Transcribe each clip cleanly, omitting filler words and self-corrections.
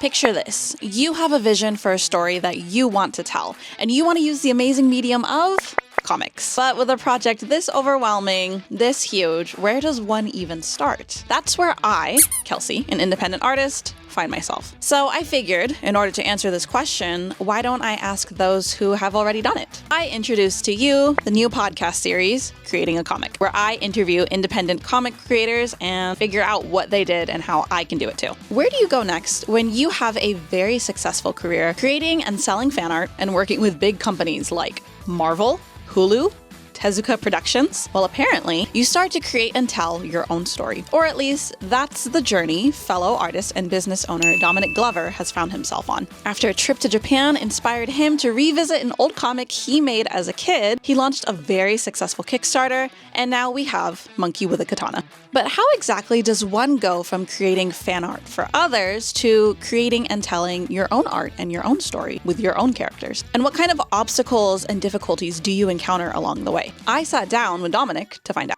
Picture this. You have a vision for a story that you want to tell, and you want to use the amazing medium of comics. But with a project this overwhelming, this huge, where does one even start? That's where I, Kelsie, an independent artist, find myself. So I figured, in order to answer this question, why don't I ask those who have already done it? I introduce to you the new podcast series, Creating a Comic, where I interview independent comic creators and figure out what they did and how I can do it too. Where do you go next when you have a very successful career creating and selling fan art and working with big companies like Marvel, Hulu, Tezuka Productions? Well, apparently, you start to create and tell your own story. Or at least, that's the journey fellow artist and business owner Dominic Glover has found himself on. After a trip to Japan inspired him to revisit an old comic he made as a kid, he launched a very successful Kickstarter, and now we have Monkey with a Katana. But how exactly does one go from creating fan art for others to creating and telling your own art and your own story with your own characters? And what kind of obstacles and difficulties do you encounter along the way? I sat down with Dominic to find out.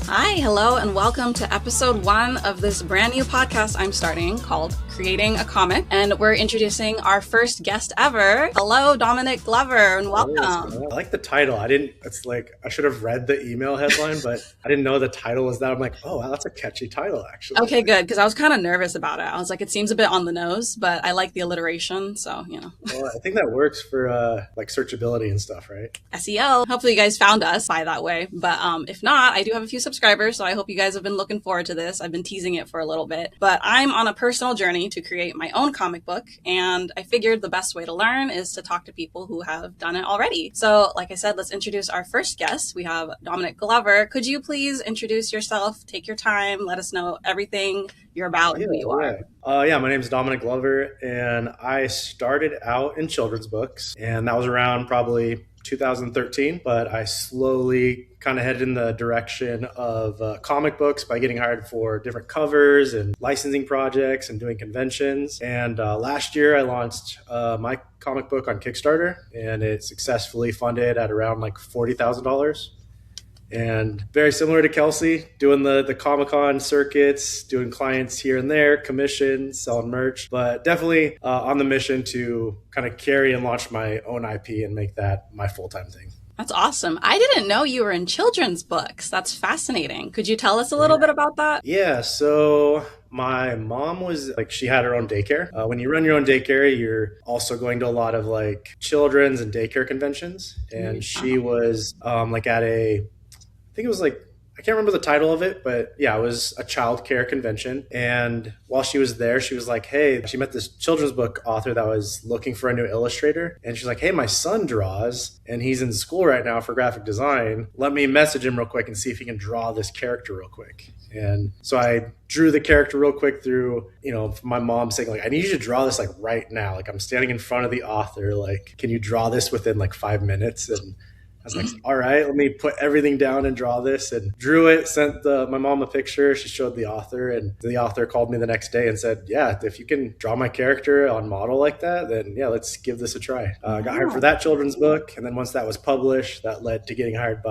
Hi, hello, and welcome to episode 1 of this brand new podcast I'm starting called Creating a Comic. And we're introducing our first guest ever. Hello, Dominic Glover, and welcome. I like the title. I should have read the email headline, but I didn't know the title was that. I'm like, oh, wow, that's a catchy title, actually. Okay, good, because I was kind of nervous about it. I was like, it seems a bit on the nose, but I like the alliteration, so, you know. Well, I think that works for like searchability and stuff, right? SEO. Hopefully you guys found us by that way, but if not, I do have a few subscribers, so I hope you guys have been looking forward to this. I've been teasing it for a little bit, but I'm on a personal journey to create my own comic book, and I figured the best way to learn is to talk to people who have done it already. So like I said, let's introduce our first guest. We have Dominic Glover. Could you please introduce yourself? Take your time. Let us know everything you're about, who you are. My name is Dominic Glover, and I started out in children's books, and that was around probably 2013, but I slowly kind of headed in the direction of comic books by getting hired for different covers and licensing projects and doing conventions. And last year I launched my comic book on Kickstarter, and it successfully funded at around like $40,000. And very similar to Kelsie, doing the Comic-Con circuits, doing clients here and there, commissions, selling merch, but definitely on the mission to kind of carry and launch my own IP and make that my full-time thing. That's awesome. I didn't know you were in children's books. That's fascinating. Could you tell us a little bit about that? Yeah, so my mom was she had her own daycare. When you run your own daycare, you're also going to a lot of like children's and daycare conventions. And she was at I think it was I can't remember the title of it, but yeah, it was a childcare convention. And while she was there, she was like, hey, she met this children's book author that was looking for a new illustrator. And she's like, hey, my son draws and he's in school right now for graphic design. Let me message him real quick and see if he can draw this character real quick. And so I drew the character real quick through, my mom saying I need you to draw this right now. I'm standing in front of the author. Can you draw this within 5 minutes? And I was like, all right, let me put everything down and draw this, and drew it, sent my mom a picture. She showed the author, and the author called me the next day and said, yeah, if you can draw my character on model like that, then yeah, let's give this a try. I got hired for that children's book. And then once that was published, that led to getting hired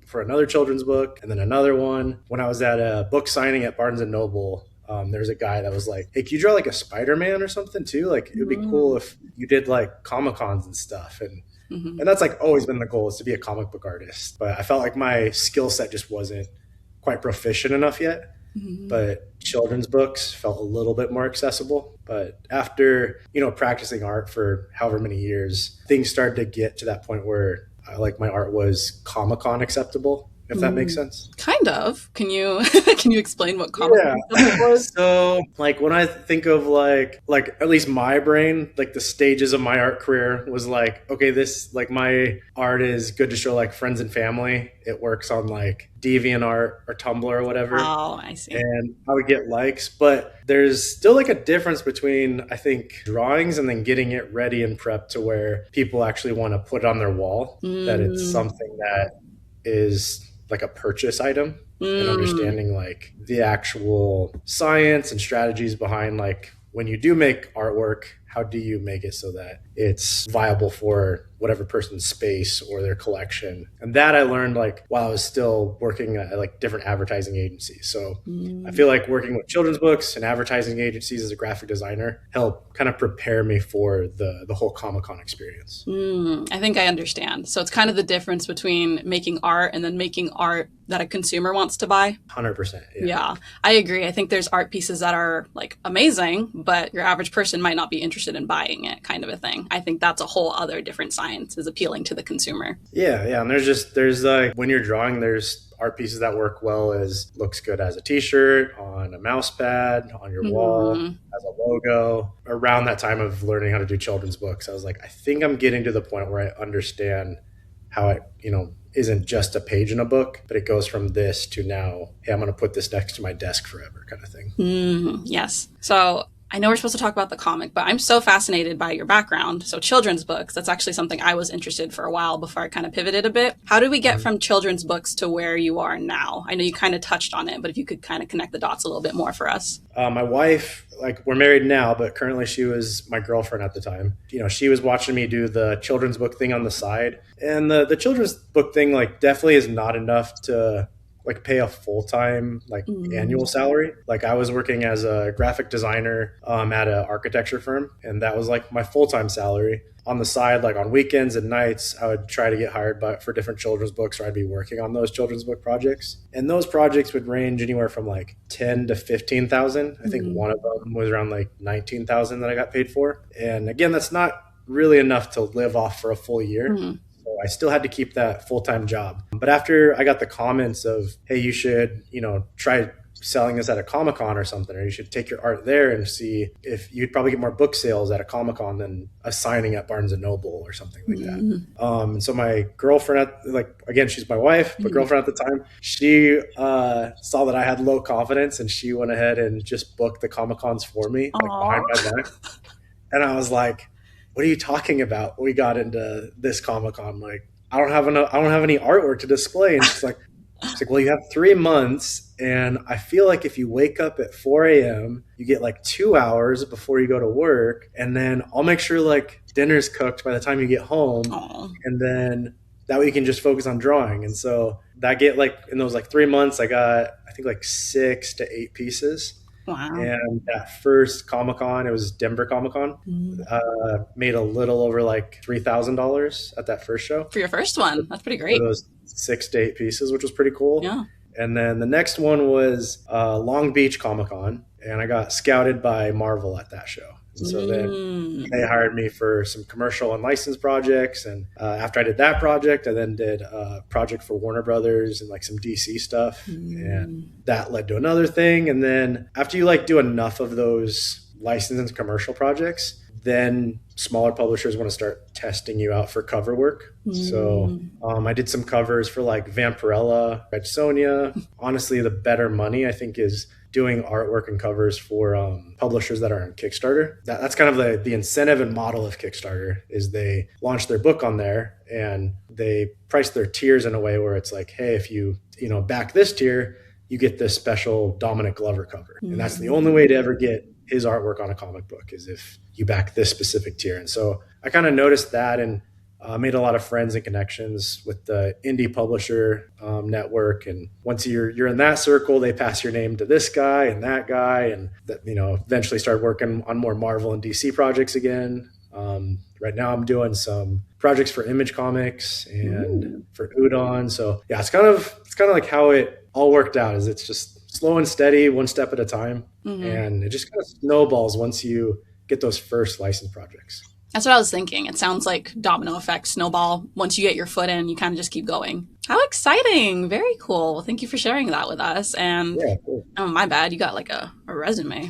for another children's book, and then another one. When I was at a book signing at Barnes & Noble, there's a guy that was like, hey, can you draw a Spider-Man or something too? It would be cool if you did Comic-Cons and stuff. And that's always been the goal, is to be a comic book artist. But I felt like my skill set just wasn't quite proficient enough yet. But children's books felt a little bit more accessible. But after, practicing art for however many years, things started to get to that point where my art was Comic-Con acceptable, if that makes sense. Kind of. Can you explain what Comic-Con was? So when I think of at least my brain, the stages of my art career was okay, this my art is good to show friends and family. It works on DeviantArt or Tumblr or whatever. Oh, I see. And I would get likes, but there's still a difference between, I think, drawings and then getting it ready and prepped to where people actually want to put it on their wall, that it's something that is a purchase item, and understanding the actual science and strategies behind when you do make artwork, how do you make it so that it's viable for whatever person's space or their collection? And that I learned like while I was still working at like different advertising agencies. So I feel like working with children's books and advertising agencies as a graphic designer helped kind of prepare me for the whole Comic-Con experience. I think I understand. So it's kind of the difference between making art and then making art that a consumer wants to buy. 100%. Yeah, I agree. I think there's art pieces that are like amazing, but your average person might not be interested in buying it, kind of a thing. I think that's a whole other different science, is appealing to the consumer. Yeah. And there's like when you're drawing, there's art pieces that work well as looks good as a t-shirt, on a mouse pad, on your wall, as a logo. Around that time of learning how to do children's books, I was like, I think I'm getting to the point where I understand how it, isn't just a page in a book, but it goes from this to now, hey, I'm going to put this next to my desk forever kind of thing. Yes. So I know we're supposed to talk about the comic, but I'm so fascinated by your background. So children's books, that's actually something I was interested for a while before I kind of pivoted a bit. How do we get from children's books to where you are now? I know you kind of touched on it, but if you could kind of connect the dots a little bit more for us. My wife, like we're married now, but currently she was my girlfriend at the time. She was watching me do the children's book thing on the side. And the children's book thing like definitely is not enough to like pay a full-time like annual salary. Like I was working as a graphic designer at an architecture firm, and that was like my full-time salary. On the side, like on weekends and nights, I would try to get hired for different children's books, or I'd be working on those children's book projects. And those projects would range anywhere from like 10 to 15,000. I think one of them was around like 19,000 that I got paid for. And again, that's not really enough to live off for a full year. I still had to keep that full-time job. But after I got the comments of, hey, you should, try selling this at a Comic-Con or something, or you should take your art there and see if you'd probably get more book sales at a Comic-Con than a signing at Barnes & Noble or something like that. And so my girlfriend, again, she's my wife, but girlfriend at the time, she saw that I had low confidence, and she went ahead and just booked the Comic-Cons for me, like behind my back. And I was like, what are you talking about? We got into this Comic-Con. Like, I don't have any artwork to display. And she's like, well, you have 3 months. And I feel like if you wake up at 4 a.m., you get like 2 hours before you go to work. And then I'll make sure like dinner's cooked by the time you get home. And then that way you can just focus on drawing. And so that get like in those like 3 months, I got, I think like 6 to 8 pieces. Wow. And that first Comic-Con, it was Denver Comic-Con, made a little over like $3,000 at that first show. For your first one. That's pretty great. For those 6 to 8 pieces, which was pretty cool. Yeah. And then the next one was Long Beach Comic-Con, and I got scouted by Marvel at that show. And so then they hired me for some commercial and licensed projects. And after I did that project, I then did a project for Warner Brothers and like some DC stuff. And that led to another thing. And then after you like do enough of those licensed and commercial projects, then smaller publishers want to start testing you out for cover work. So I did some covers for like Vampirella, Red Sonja. Honestly, the better money I think is doing artwork and covers for publishers that are on Kickstarter. That's kind of the incentive and model of Kickstarter, is they launch their book on there and they price their tiers in a way where it's like, hey, if you back this tier, you get this special Dominic Glover cover. And that's the only way to ever get his artwork on a comic book, is if you back this specific tier. And so I kind of noticed that and made a lot of friends and connections with the indie publisher network. And once you're in that circle, they pass your name to this guy and that guy, and that, eventually start working on more Marvel and DC projects again. Right now I'm doing some projects for Image Comics and for Udon. So yeah, it's kind of like how it all worked out, is it's just slow and steady, one step at a time. And it just kind of snowballs once you get those first licensed projects. That's what I was thinking. It sounds like domino effect, snowball. Once you get your foot in, you kind of just keep going. How exciting. Very cool. Well, thank you for sharing that with us. And yeah, cool. Oh, my bad. You got like a resume.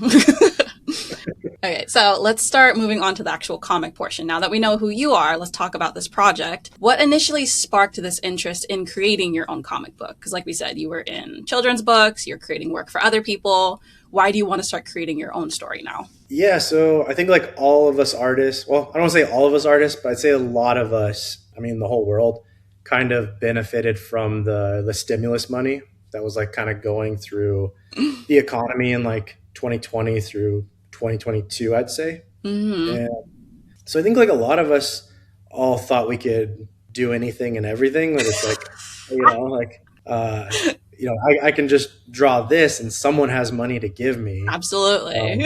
Okay, so let's start moving on to the actual comic portion. Now that we know who you are, let's talk about this project. What initially sparked this interest in creating your own comic book? Because like we said, you were in children's books, you're creating work for other people. Why do you want to start creating your own story now? Yeah, so I think like all of us artists, well, I don't want to say all of us artists, but I'd say a lot of us, the whole world, kind of benefited from the stimulus money that was like kind of going through the economy in like 2020 through 2022, I'd say. Mm-hmm. And so I think like a lot of us all thought we could do anything and everything. That it's like, like, I can just draw this and someone has money to give me. Absolutely.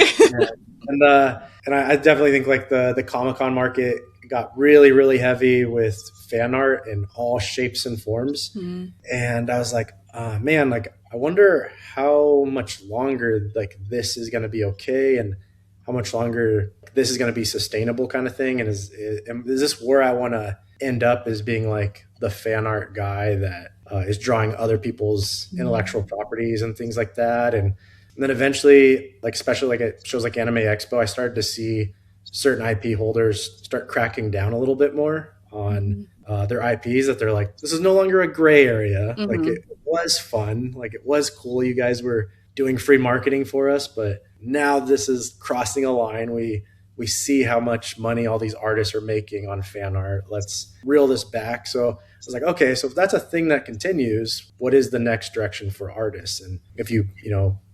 Yeah. And I definitely think like the Comic Con market got really, really heavy with fan art in all shapes and forms. Mm-hmm. And I was like, man, like I wonder how much longer like this is going to be okay, and how much longer this is going to be sustainable, kind of thing. And is this where I want to end up, as being like the fan art guy that is drawing other people's intellectual properties and things like that. And then eventually, like especially like at shows like Anime Expo, I started to see certain IP holders start cracking down a little bit more on their IPs, that they're like, this is no longer a gray area. Mm-hmm. Like it was fun, like it was cool. You guys were doing free marketing for us, but now this is crossing a line. We see how much money all these artists are making on fan art. Let's reel this back. So I was like, okay, so if that's a thing that continues, what is the next direction for artists? And if you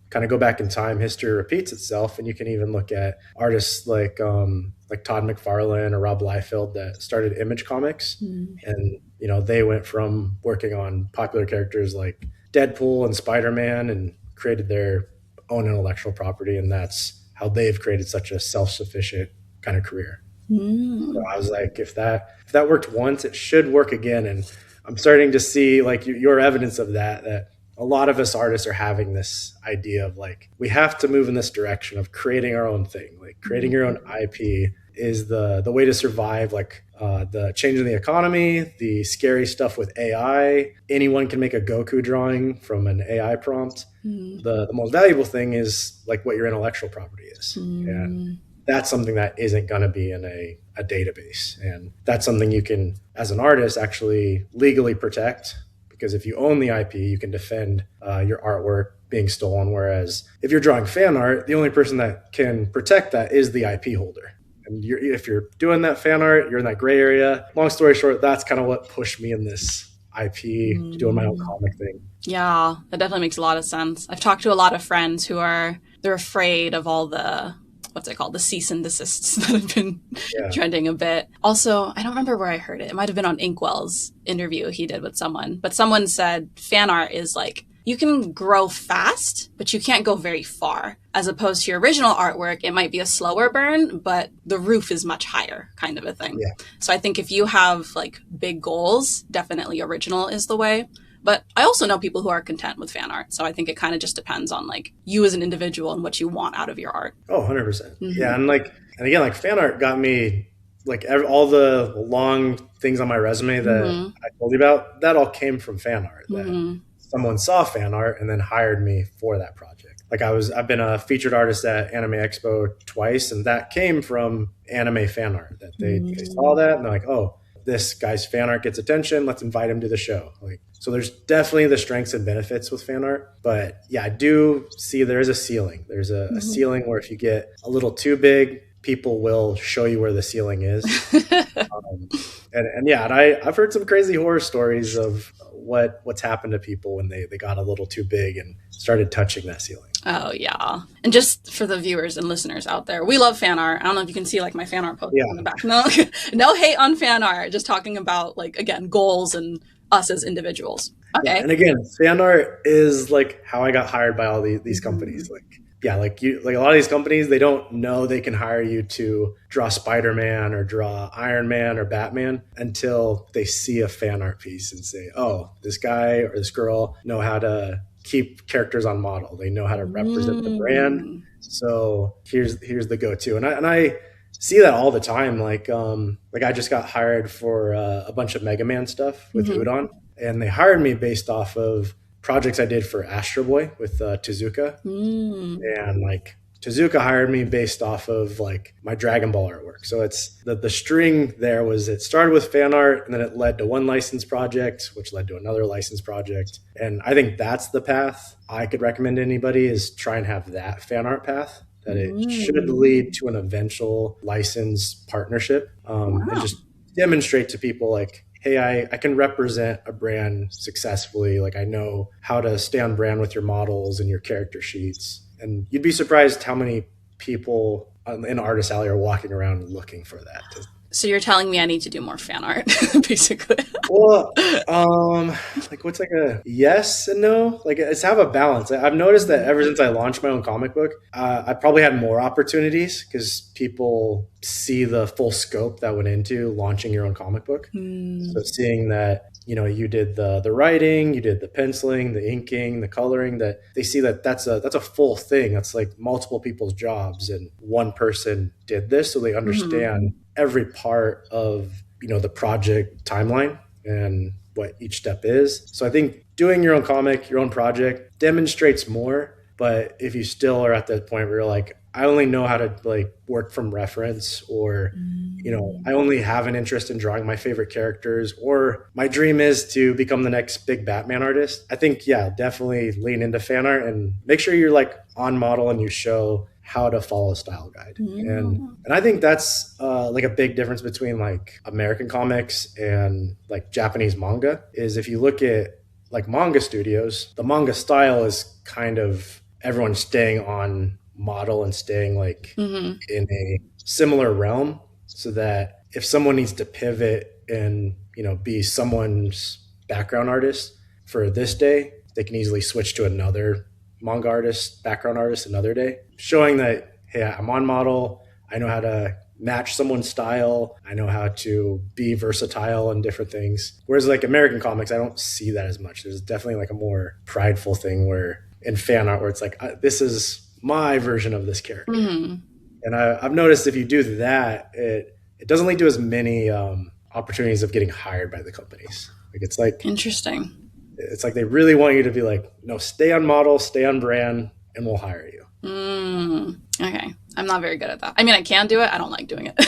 kind of go back in time, history repeats itself, and you can even look at artists like Todd McFarlane or Rob Liefeld that started Image Comics, and they went from working on popular characters like Deadpool and Spider-Man and created their own intellectual property, and that's how they've created such a self-sufficient kind of career. So I was like, if that worked once, it should work again. And I'm starting to see like your evidence of that a lot of us artists are having this idea of like, we have to move in this direction of creating our own thing. Like creating your own IP is the way to survive, like the change in the economy, the scary stuff with AI. Anyone can make a Goku drawing from an AI prompt. The most valuable thing is like what your intellectual property is. And that's something that isn't going to be in a database. And that's something you can, as an artist, actually legally protect. Because if you own the IP, you can defend your artwork being stolen. Whereas if you're drawing fan art, the only person that can protect that is the IP holder. And if you're doing that fan art, you're in that gray area. Long story short, that's kind of what pushed me in this IP, doing my own comic thing. Yeah, that definitely makes a lot of sense. I've talked to a lot of friends who they're afraid of all the, what's it called, the cease and desists that have been trending a bit. Also, I don't remember where I heard it. It might have been on Inkwell's interview he did with someone. But someone said fan art is like, you can grow fast, but you can't go very far. As opposed to your original artwork, it might be a slower burn, but the roof is much higher, kind of a thing. Yeah. So I think if you have like big goals, definitely original is the way. But I also know people who are content with fan art. So I think it kind of just depends on like you as an individual and what you want out of your art. Oh, 100%. Yeah. And again, like fan art got me like all the long things on my resume that I told you about, that all came from fan art. That someone saw fan art and then hired me for that project. Like I've been a featured artist at Anime Expo twice, and that came from anime fan art. That they saw that and they're like, oh, this guy's fan art gets attention, let's invite him to the show. Like, so there's definitely the strengths and benefits with fan art. But yeah, I do see there is a ceiling. There's a ceiling where if you get a little too big, people will show you where the ceiling is. And I've heard some crazy horror stories of what's happened to people when they got a little too big and started touching that ceiling. Oh, yeah. And just for the viewers and listeners out there, we love fan art. I don't know if you can see like my fan art post on the back. No hate on fan art. Just talking about like, again, goals and us as individuals. Okay. Yeah, and again, fan art is like how I got hired by all these companies. Like a lot of these companies, they don't know they can hire you to draw Spider-Man or draw Iron Man or Batman until they see a fan art piece and say, oh, this guy or this girl know how to keep characters on model. They know how to represent the brand. So here's the go-to. And I see that all the time. Like I just got hired for a bunch of Mega Man stuff with Udon, and they hired me based off of projects I did for Astro Boy with Tezuka. And like Tezuka hired me based off of like my Dragon Ball artwork. So it's the string there was, it started with fan art and then it led to one license project, which led to another license project. And I think that's the path I could recommend to anybody, is try and have that fan art path, that it should lead to an eventual license partnership, and just demonstrate to people like, hey, I can represent a brand successfully. Like I know how to stay on brand with your models and your character sheets. And you'd be surprised how many people in Artist Alley are walking around looking for that. So you're telling me I need to do more fan art, basically. Well, like what's like a yes and no? Like it's have a balance. I've noticed that ever since I launched my own comic book, I probably had more opportunities because people see the full scope that went into launching your own comic book. So seeing that, you know, you did the writing, you did the penciling, the inking, the coloring, that they see that that's a full thing. That's like multiple people's jobs and one person did this, so they understand every part of, you know, the project timeline and what each step is. So I think doing your own comic, your own project demonstrates more. But if you still are at that point where you're like, I only know how to like work from reference, or, you know, I only have an interest in drawing my favorite characters, or my dream is to become the next big Batman artist, I think, yeah, definitely lean into fan art and make sure you're like on model and you show how to follow a style guide. And I think that's like a big difference between like American comics and like Japanese manga, is if you look at like manga studios, the manga style is kind of everyone staying on model and staying like in a similar realm, so that if someone needs to pivot and, you know, be someone's background artist for this day, they can easily switch to another manga artist, background artist another day, showing that, hey, I'm on model, I know how to match someone's style, I know how to be versatile in different things. Whereas like American comics, I don't see that as much. There's definitely like a more prideful thing where in fan art where it's like, this is my version of this character. And I've noticed if you do that, it doesn't lead to as many opportunities of getting hired by the companies. Like it's like Interesting. It's like they really want you to be like, no, stay on model, stay on brand, and we'll hire you. Okay, I'm not very good at that. I mean, I can do it. I don't like doing it.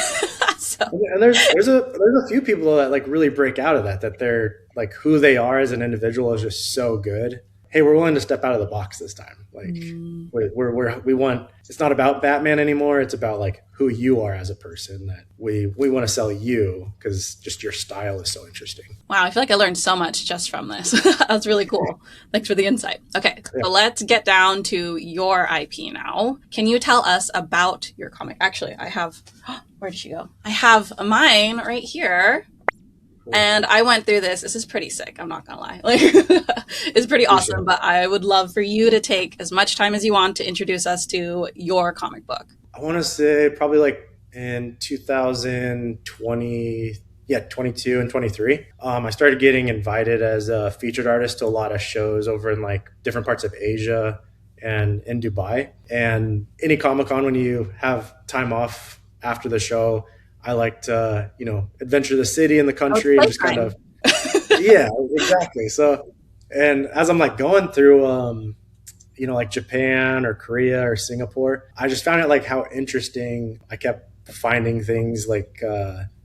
So. And there's a few people that like really break out of that they're like who they are as an individual is just so good. Hey, we're willing to step out of the box this time. Like we want, it's not about Batman anymore. It's about like who you are as a person, that we want to sell you because just your style is so interesting. Wow, I feel like I learned so much just from this. That's really cool. Thanks for the insight. Okay, so let's get down to your IP now. Can you tell us about your comic? Actually, I have, where did she go? I have mine right here. And I went through this. This is pretty sick. I'm not going to lie. Like, it's pretty awesome, but I would love for you to take as much time as you want to introduce us to your comic book. I want to say probably like in 2020, 22 and 23. I started getting invited as a featured artist to a lot of shows over in like different parts of Asia and in Dubai. And any Comic-Con, when you have time off after the show, I like to, you know, adventure the city and the country and just kind of, yeah, exactly. So, and as I'm like going through, you know, like Japan or Korea or Singapore, I just found out like how interesting. I kept finding things like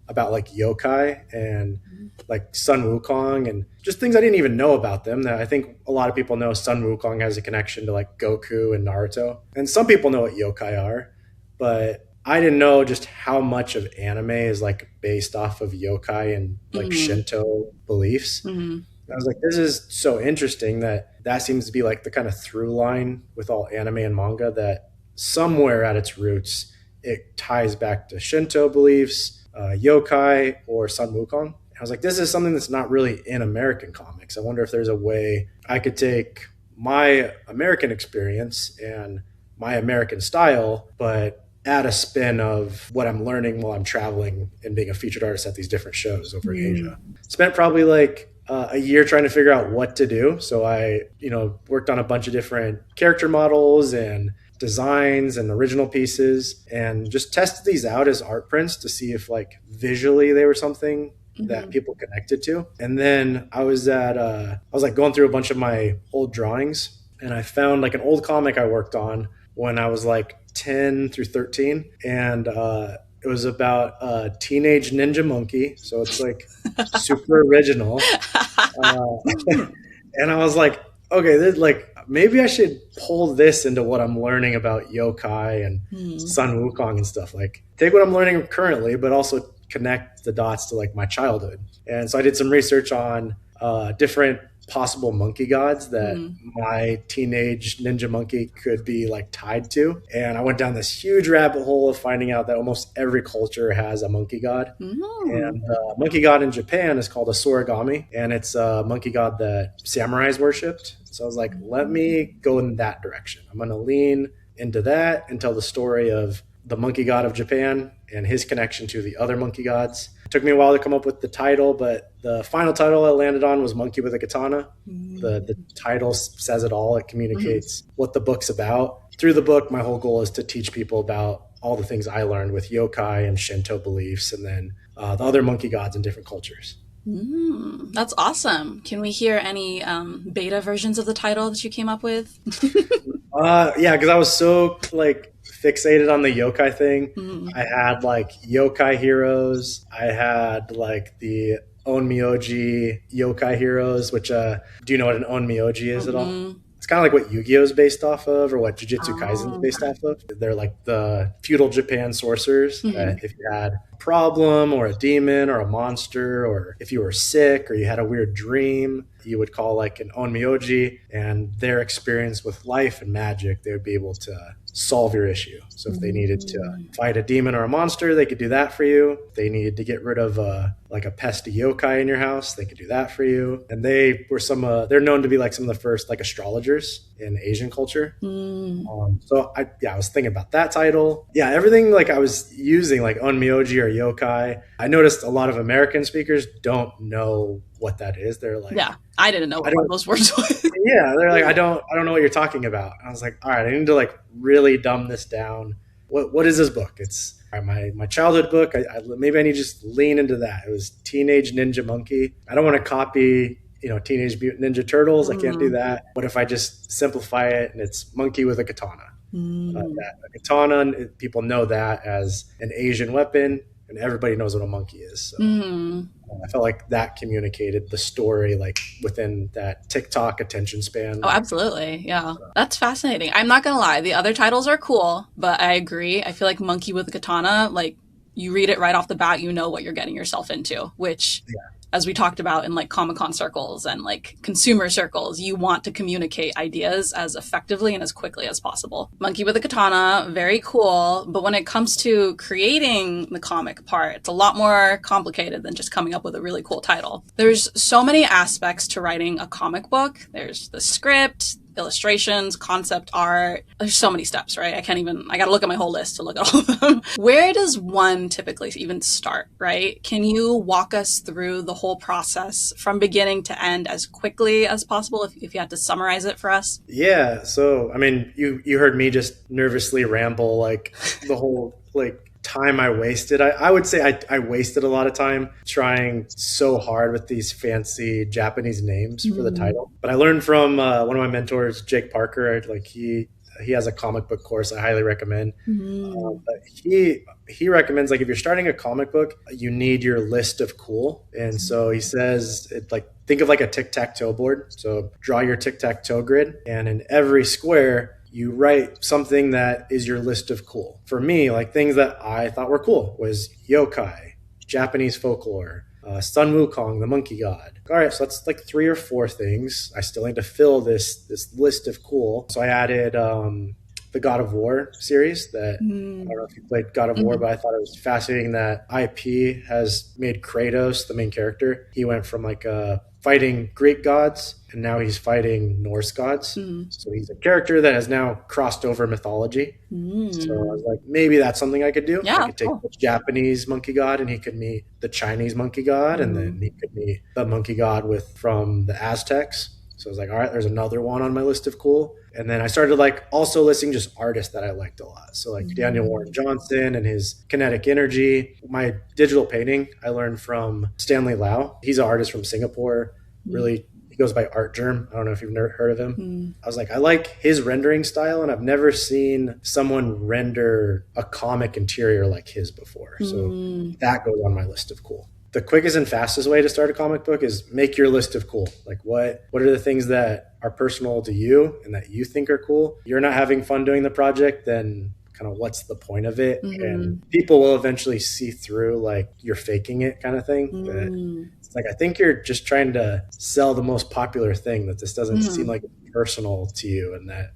about like yokai and like Sun Wukong and just things I didn't even know about them, that I think a lot of people know Sun Wukong has a connection to like Goku and Naruto. And some people know what yokai are, but I didn't know just how much of anime is like based off of yokai and like Shinto beliefs. I was like, this is so interesting that seems to be like the kind of through line with all anime and manga, that somewhere at its roots, it ties back to Shinto beliefs, yokai, or Sun Wukong. I was like, this is something that's not really in American comics. I wonder if there's a way I could take my American experience and my American style, but add a spin of what I'm learning while I'm traveling and being a featured artist at these different shows over in Asia. Spent probably like a year trying to figure out what to do. So I, you know, worked on a bunch of different character models and designs and original pieces, and just tested these out as art prints to see if like visually they were something that people connected to. And then I was like going through a bunch of my old drawings, and I found like an old comic I worked on when I was like 10 through 13, and it was about a teenage ninja monkey, so it's like super original. And I was like, okay, this, like maybe I should pull this into what I'm learning about yokai and Sun Wukong and stuff. Like take what I'm learning currently, but also connect the dots to like my childhood. And so I did some research on different possible monkey gods that my teenage ninja monkey could be like tied to. And I went down this huge rabbit hole of finding out that almost every culture has a monkey god. And monkey god in Japan is called a surigami, and it's a monkey god that samurais worshipped. So I was like, let me go in that direction. I'm going to lean into that and tell the story of the monkey god of Japan and his connection to the other monkey gods. It took me a while to come up with the title, but the final title I landed on was Monkey with a Katana. The title says it all. It communicates what the book's about. Through the book, my whole goal is to teach people about all the things I learned with yokai and Shinto beliefs, and then the other monkey gods in different cultures. That's awesome. Can we hear any beta versions of the title that you came up with? Yeah, because I was so fixated on the yokai thing. I had yokai heroes. I had the onmyoji yokai heroes, which do you know what an onmyoji is at all? It's kind of like what Yu-Gi-Oh is based off of, or what Jujutsu Kaisen is based off of. They're like the feudal Japan sorcerers that if you had a problem or a demon or a monster, or if you were sick or you had a weird dream, you would call an onmyoji, and their experience with life and magic, they would be able to solve your issue. So if they needed to fight a demon or a monster, they could do that for you. If they needed to get rid of a pesty yokai in your house, they could do that for you. And they were they're known to be some of the first astrologers in Asian culture. So I was thinking about that title. Yeah, everything I was using onmyoji or yokai. I noticed a lot of American speakers don't know what that is. They're I didn't know what one of those words was. Yeah, they're I don't know what you're talking about. And I was like, all right, I need to really dumb this down. What is this book? It's my childhood book. Maybe I need to just lean into that. It was Teenage Ninja Monkey. I don't want to copy Teenage Mutant Ninja Turtles. I can't do that. What if I just simplify it and it's Monkey with a Katana? A katana, people know that as an Asian weapon, and everybody knows what a monkey is. So I felt like that communicated the story within that TikTok attention span. Oh, absolutely. Yeah. That's fascinating. I'm not going to lie. The other titles are cool, but I agree. I feel like Monkey with a Katana, you read it right off the bat, you know what you're getting yourself into, which as we talked about in Comic-Con circles and consumer circles, you want to communicate ideas as effectively and as quickly as possible. Monkey with a Katana, very cool. But when it comes to creating the comic part, it's a lot more complicated than just coming up with a really cool title. There's so many aspects to writing a comic book. There's the script, illustrations, concept art. There's so many steps, right? I gotta look at my whole list to look at all of them. Where does one typically even start, right? Can you walk us through the whole process from beginning to end as quickly as possible if you had to summarize it for us? Yeah. So, you heard me just nervously ramble the whole time I wasted. I would say I wasted a lot of time trying so hard with these fancy Japanese names for the title. But I learned from one of my mentors, Jake Parker. He has a comic book course I highly recommend. But he recommends if you're starting a comic book, you need your list of cool. And so he says think of a tic-tac-toe board. So draw your tic-tac-toe grid, and in every square you write something that is your list of cool. For me, things that I thought were cool was yokai, Japanese folklore, Sun Wukong, the monkey god. All right, so that's 3 or 4 things. I still need to fill this list of cool. So I added the God of War series that, I don't know if you played God of War, but I thought it was fascinating that IP has made Kratos the main character. He went from fighting Greek gods, and now he's fighting Norse gods. So he's a character that has now crossed over mythology. So I was like, maybe that's something I could do. Yeah, I could take the Japanese monkey god, and he could meet the Chinese monkey god, and then he could meet the monkey god from the Aztecs. So I was like, all right, there's another one on my list of cool. And then I started also listing just artists that I liked a lot. So Daniel Warren Johnson and his kinetic energy. My digital painting, I learned from Stanley Lau. He's an artist from Singapore. Really, he goes by Art Germ. I don't know if you've never heard of him. I was like, I like his rendering style, and I've never seen someone render a comic interior like his before. So that goes on my list of cool. The quickest and fastest way to start a comic book is make your list of cool. What are the things that are personal to you and that you think are cool? You're not having fun doing the project, then kind of what's the point of it. Mm-hmm. And people will eventually see through like you're faking it kind of thing. That it's like, I think you're just trying to sell the most popular thing, that this doesn't seem like it's personal to you, and that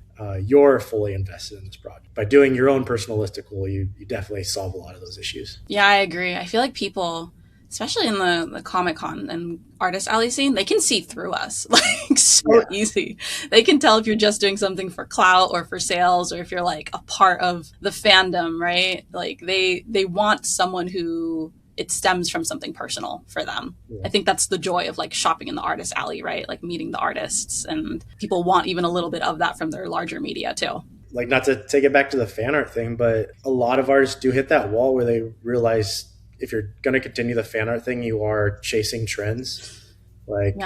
you're fully invested in this project. By doing your own personalistical, you definitely solve a lot of those issues. Yeah, I agree. I feel like people, especially in the Comic-Con and artist alley scene, they can see through us like so easy. They can tell if you're just doing something for clout or for sales, or if you're like a part of the fandom, right? Like they want someone who it stems from something personal for them. Yeah. I think that's the joy of like shopping in the artist alley, right? Like meeting the artists, and people want even a little bit of that from their larger media too. Like, not to take it back to the fan art thing, but a lot of artists do hit that wall where they realize if you're going to continue the fan art thing, you are chasing trends. Like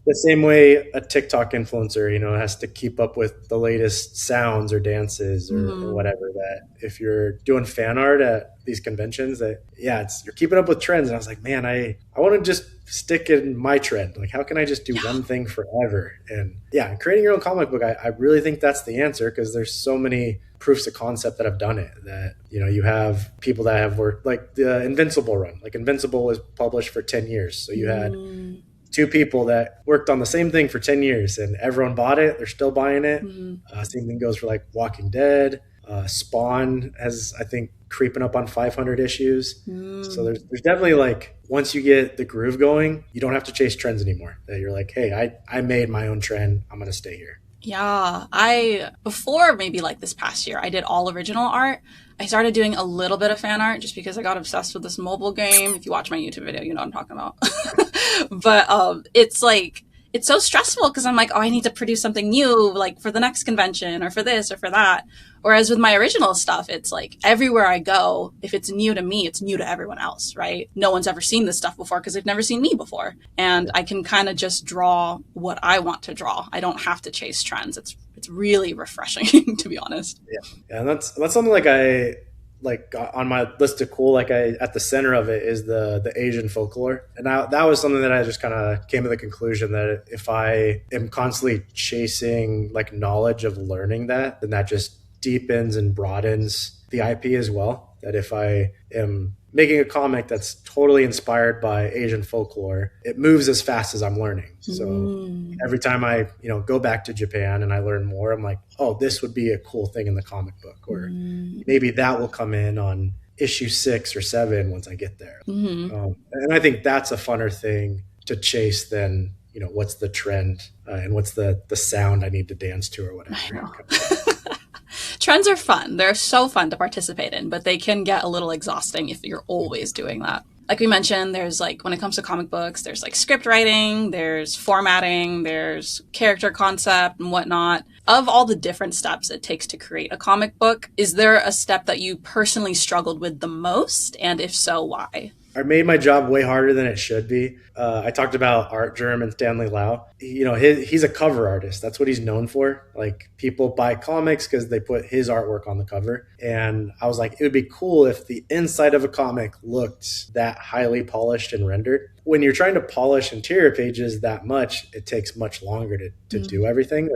the same way a TikTok influencer, has to keep up with the latest sounds or dances or whatever, that if you're doing fan art at these conventions, that you're keeping up with trends. And I was like, man, I want to just stick in my trend. Like, how can I just do one thing forever? And creating your own comic book, I really think that's the answer, because there's so many proofs of concept that have done it, that you have people that have worked, like the Invincible run. Like, Invincible was published for 10 years, so you had two people that worked on the same thing for 10 years, and everyone bought it. They're still buying it. Same thing goes for like Walking Dead. Spawn has, I think, creeping up on 500 issues. So there's definitely, like, once you get the groove going, you don't have to chase trends anymore. That you're like, hey, I made my own trend. I'm going to stay here. Yeah, before maybe like this past year, I did all original art. I started doing a little bit of fan art just because I got obsessed with this mobile game. If you watch my YouTube video, you know what I'm talking about. But it's like, it's so stressful because I'm like, oh, I need to produce something new, like for the next convention or for this or for that. Whereas with my original stuff, it's like everywhere I go, if it's new to me, it's new to everyone else, right? No one's ever seen this stuff before because they've never seen me before. And I can kind of just draw what I want to draw. I don't have to chase trends. It's really refreshing, to be honest. Yeah, and that's something like I like on my list of cool, like at the center of it is the Asian folklore. And that was something that I just kind of came to the conclusion that if I am constantly chasing like knowledge of learning that, then that just deepens and broadens the IP as well. That if I am making a comic that's totally inspired by Asian folklore, it moves as fast as I'm learning. So every time I, go back to Japan and I learn more, I'm like, oh, this would be a cool thing in the comic book, or maybe that will come in on issue 6 or 7 once I get there. And I think that's a funner thing to chase than, what's the trend and what's the sound I need to dance to or whatever. Trends are fun. They're so fun to participate in, but they can get a little exhausting if you're always doing that. Like we mentioned, there's like, when it comes to comic books, there's like script writing, there's formatting, there's character concept and whatnot. Of all the different steps it takes to create a comic book, is there a step that you personally struggled with the most? And if so, why? I made my job way harder than it should be. I talked about Art Germ and Stanley Lau. He's a cover artist. That's what he's known for. Like, people buy comics because they put his artwork on the cover. And I was like, it would be cool if the inside of a comic looked that highly polished and rendered. When you're trying to polish interior pages that much, it takes much longer to do everything.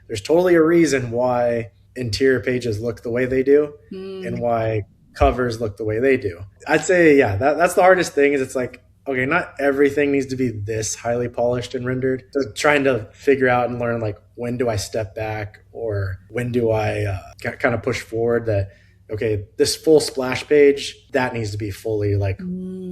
There's totally a reason why interior pages look the way they do and why covers look the way they do. I'd say, that's the hardest thing, is it's like, okay, not everything needs to be this highly polished and rendered. So trying to figure out and learn, like, when do I step back, or when do I kind of push forward that, okay, this full splash page, that needs to be fully like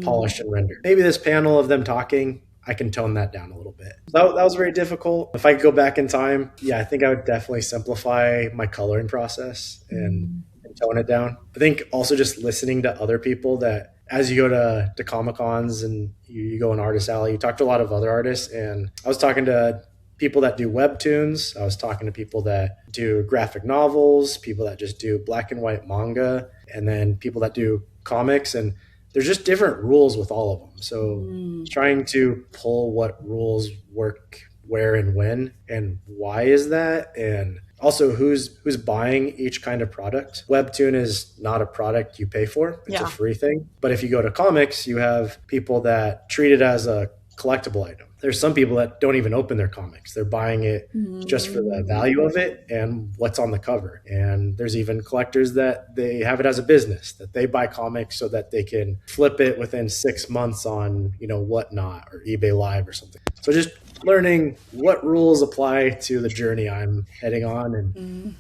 polished and rendered. Maybe this panel of them talking, I can tone that down a little bit. That was very difficult. If I could go back in time, I think I would definitely simplify my coloring process and tone it down. I think also just listening to other people, that as you go to Comic-Cons and you go in Artist Alley, you talk to a lot of other artists. And I was talking to people that do Webtoons. I was talking to people that do graphic novels, people that just do black and white manga, and then people that do comics. And there's just different rules with all of them. So trying to pull what rules work where and when, and why is that, and also who's buying each kind of product. Webtoon is not a product you pay for. It's a free thing. But if you go to comics, you have people that treat it as a collectible item. there's some people that don't even open their comics. They're buying it just for the value of it and what's on the cover. And there's even collectors that they have it as a business, that they buy comics so that they can flip it within 6 months on, Whatnot or eBay Live or something. So just learning what rules apply to the journey I'm heading on and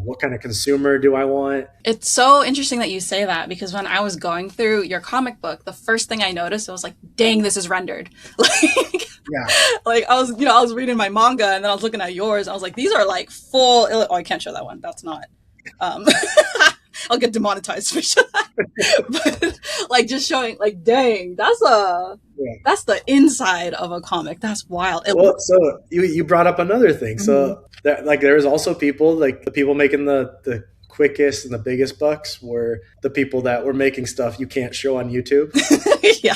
what kind of consumer do I want. It's so interesting that you say that, because when I was going through your comic book, the first thing I noticed, I was like, dang, this is rendered. Yeah. Like I was reading my manga and then I was looking at yours. I was like, these are like full. Oh, I can't show that one. That's not. I'll get demonetized for sure. But like just showing, like, dang, that's the inside of a comic. That's wild. So you brought up another thing. So there's also people, like the people making the quickest and the biggest bucks were the people that were making stuff you can't show on YouTube. Yeah.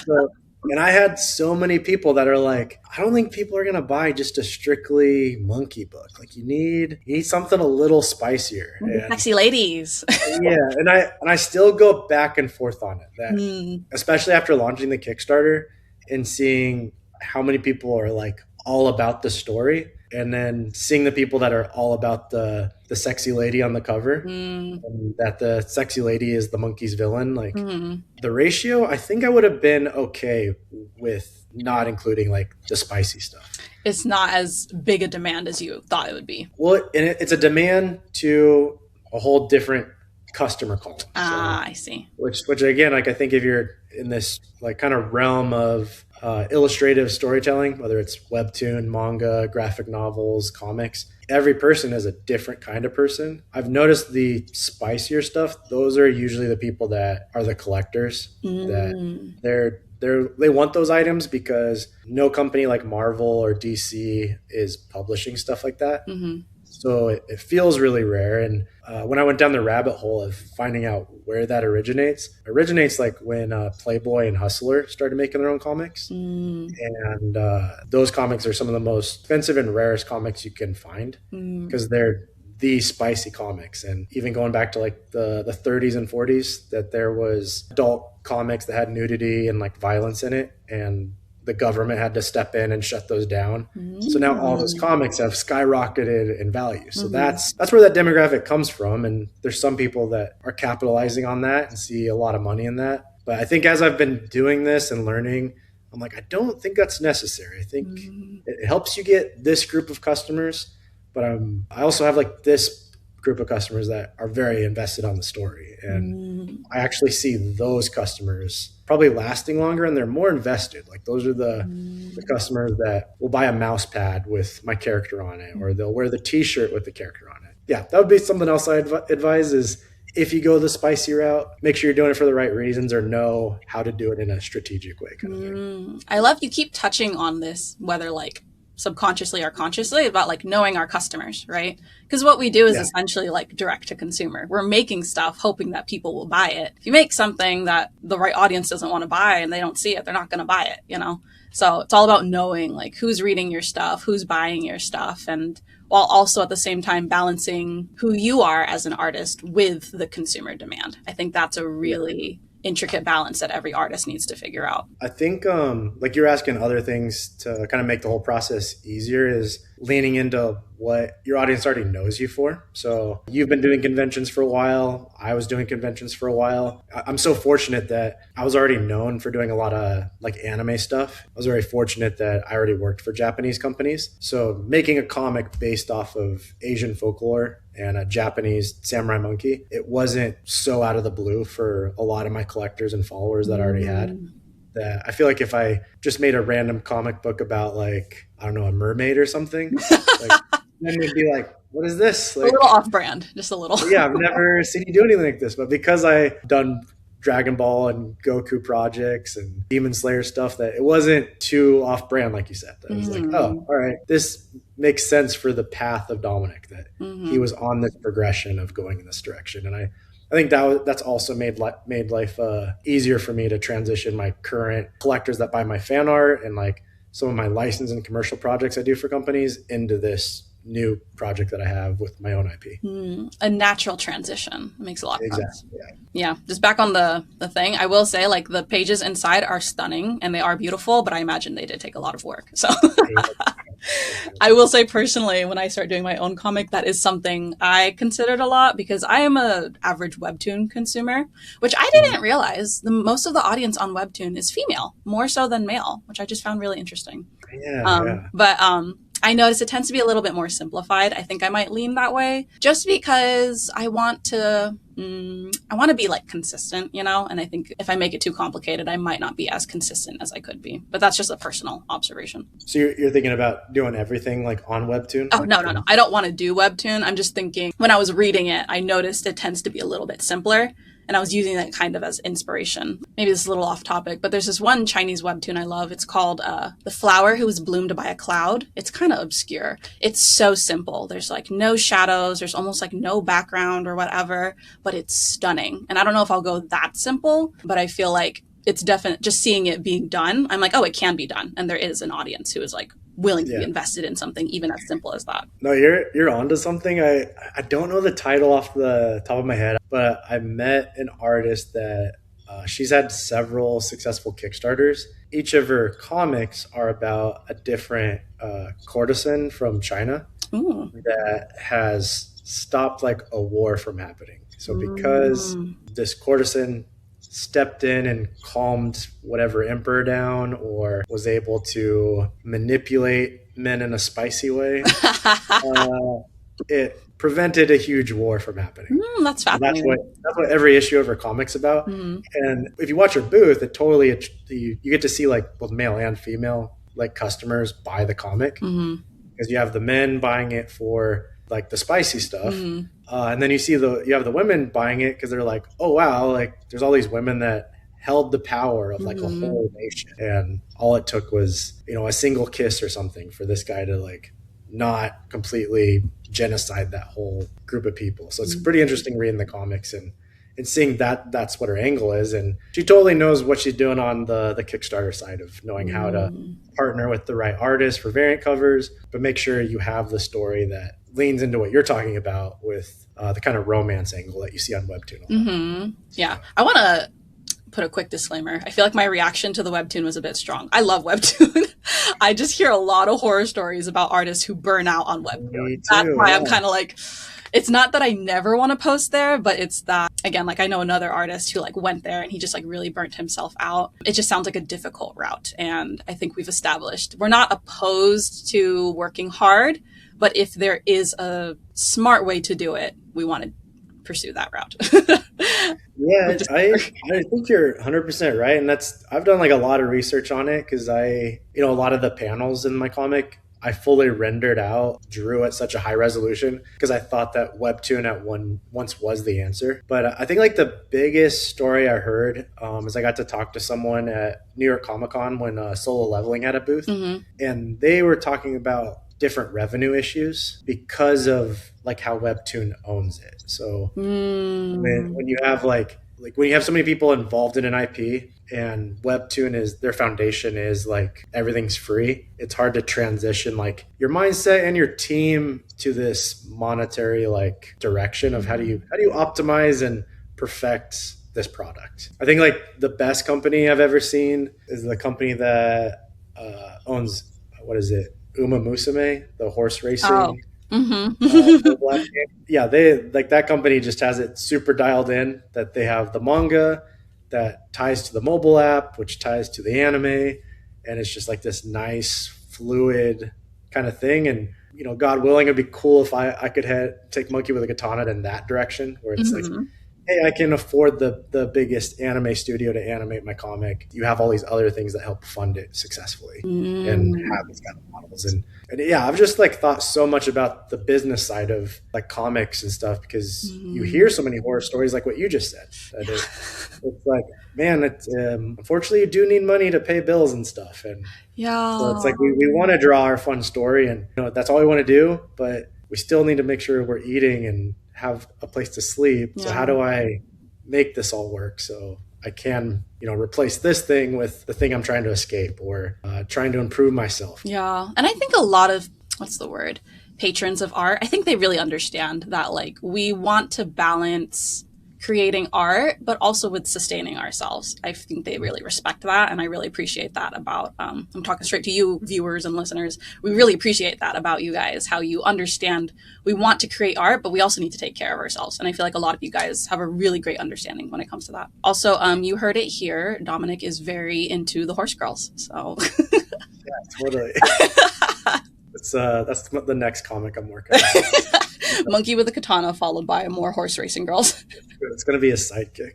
And I had so many people that are like, I don't think people are going to buy just a strictly monkey book. Like you need something a little spicier. And, sexy ladies. Yeah. And I still go back and forth on it, that especially after launching the Kickstarter and seeing how many people are like all about the story, and then seeing the people that are all about the sexy lady on the cover, and that the sexy lady is the monkey's villain. Like the ratio, I think I would have been okay with not including like the spicy stuff. It's not as big a demand as you thought it would be. Well, and it's a demand to a whole different customer column. I see. Which again, like I think if you're in this like kind of realm of illustrative storytelling, whether it's webtoon, manga, graphic novels, comics, every person is a different kind of person. I've noticed the spicier stuff, those are usually the people that are the collectors, that they want those items because no company like Marvel or DC is publishing stuff like that. So it feels really rare. And when I went down the rabbit hole of finding out where that originates like when Playboy and Hustler started making their own comics. And those comics are some of the most expensive and rarest comics you can find because they're the spicy comics. And even going back to like the 30s and 40s, that there was adult comics that had nudity and like violence in it, and the government had to step in and shut those down. So now all those comics have skyrocketed in value. So that's where that demographic comes from. And there's some people that are capitalizing on that and see a lot of money in that. But I think as I've been doing this and learning, I'm like, I don't think that's necessary. I think it helps you get this group of customers, but I also have like this group of customers that are very invested on the story. And I actually see those customers probably lasting longer, and they're more invested. Like those are the customers that will buy a mouse pad with my character on it, or they'll wear the t-shirt with the character on it. Yeah, that would be something else I advise is if you go the spicy route, make sure you're doing it for the right reasons or know how to do it in a strategic way kind of thing. I love you keep touching on this, whether like subconsciously or consciously, about like knowing our customers, right? Because what we do is essentially like direct to consumer. We're making stuff hoping that people will buy it. If you make something that the right audience doesn't want to buy and they don't see it, they're not going to buy it, you know? So it's all about knowing like who's reading your stuff, who's buying your stuff, and while also at the same time balancing who you are as an artist with the consumer demand. I think that's a really intricate balance that every artist needs to figure out. I think like you're asking other things to kind of make the whole process easier is leaning into what your audience already knows you for. So you've been doing conventions for a while. I was doing conventions for a while. I'm so fortunate that I was already known for doing a lot of like anime stuff. I was very fortunate that I already worked for Japanese companies. So making a comic based off of Asian folklore and a Japanese samurai monkey, it wasn't so out of the blue for a lot of my collectors and followers that I already had. That I feel like if I just made a random comic book about like, I don't know, a mermaid or something, like, then it'd be like, what is this? Like, a little off-brand, just a little. Yeah, I've never seen you do anything like this. But because I've done Dragon Ball and Goku projects and Demon Slayer stuff, that it wasn't too off-brand, like you said. That was like, oh, all right, this makes sense for the path of Dominic, that he was on this progression of going in this direction. And I think that's also made life easier for me to transition my current collectors that buy my fan art and like some of my license and commercial projects I do for companies into this new project that I have with my own IP. A natural transition. It makes a lot of sense. Exactly. Yeah. Just back on the thing, I will say like the pages inside are stunning and they are beautiful, but I imagine they did take a lot of work. So I will say personally, when I start doing my own comic, that is something I considered a lot because I am a average Webtoon consumer, which I didn't realize most of the audience on Webtoon is female, more so than male, which I just found really interesting. But I noticed it tends to be a little bit more simplified. I think I might lean that way just because I want to be like consistent, you know? And I think if I make it too complicated, I might not be as consistent as I could be. But that's just a personal observation. So you're thinking about doing everything like on Webtoon? Oh, no. I don't want to do Webtoon. I'm just thinking when I was reading it, I noticed it tends to be a little bit simpler. And I was using that kind of as inspiration. Maybe this is a little off topic, but there's this one Chinese webtoon I love. It's called The Flower Who Was Bloomed by a Cloud. It's kind of obscure. It's so simple. There's like no shadows. There's almost like no background or whatever, but it's stunning. And I don't know if I'll go that simple, but I feel like it's definite. Just seeing it being done, I'm like, oh, it can be done. And there is an audience who is like willing to be invested in something even as simple as that. No, you're onto something. I don't know the title off the top of my head, but I met an artist that she's had several successful Kickstarters. Each of her comics are about a different courtesan from China that has stopped like a war from happening. So because this courtesan stepped in and calmed whatever emperor down or was able to manipulate men in a spicy way, it prevented a huge war from happening. That's fascinating. That's what every issue of her comic's about. And if you watch her booth, you get to see like both male and female like customers buy the comic because you have the men buying it for like the spicy stuff. And then you have the women buying it because they're like, oh wow, like there's all these women that held the power of like a whole nation, and all it took was, you know, a single kiss or something for this guy to like not completely genocide that whole group of people. So it's pretty interesting reading the comics and seeing that that's what her angle is. And she totally knows what she's doing on the Kickstarter side of knowing how to partner with the right artist for variant covers, but make sure you have the story that leans into what you're talking about with the kind of romance angle that you see on Webtoon. Yeah. I want to put a quick disclaimer. I feel like my reaction to the Webtoon was a bit strong. I love Webtoon. I just hear a lot of horror stories about artists who burn out on Webtoon. That's why I'm kind of like, it's not that I never want to post there, but it's that, again, like I know another artist who like went there and he just like really burnt himself out. It just sounds like a difficult route. And I think we've established we're not opposed to working hard, but if there is a smart way to do it, we want to pursue that route. Yeah, I think you're 100% right. And I've done like a lot of research on it because a lot of the panels in my comic, I fully rendered out, drew at such a high resolution because I thought that Webtoon once was the answer. But I think like the biggest story I heard is I got to talk to someone at New York Comic Con when Solo Leveling had a booth, and they were talking about different revenue issues because of like how Webtoon owns it. So when you have like when you have so many people involved in an IP and Webtoon is their foundation is like everything's free, it's hard to transition like your mindset and your team to this monetary like direction of how do you optimize and perfect this product. I think like the best company I've ever seen is the company that owns, what is it? Uma Musume, the horse racing. Yeah, they like that company just has it super dialed in that they have the manga that ties to the mobile app, which ties to the anime, and it's just like this nice fluid kind of thing. And God willing, it'd be cool if I could take Monkey with a Katana in that direction where it's like, hey, I can afford the biggest anime studio to animate my comic. You have all these other things that help fund it successfully and have these kind of models. And yeah, I've just like thought so much about the business side of like comics and stuff because you hear so many horror stories like what you just said. It's like, man, unfortunately you do need money to pay bills and stuff. And so it's like we want to draw our fun story and that's all we want to do, but we still need to make sure we're eating and have a place to sleep. So how do I make this all work so I can, replace this thing with the thing I'm trying to escape or trying to improve myself? Yeah. And I think a lot of, what's the word? patrons of art, I think they really understand that, like, we want to balance creating art, but also with sustaining ourselves. I think they really respect that, and I really appreciate that about, I'm talking straight to you, viewers and listeners. We really appreciate that about you guys, how you understand we want to create art, but we also need to take care of ourselves. And I feel like a lot of you guys have a really great understanding when it comes to that. Also, you heard it here, Dominic is very into the horse girls, so. Yeah, totally. That's the next comic I'm working on. Monkey with a katana followed by more horse racing girls. It's going to be a sidekick.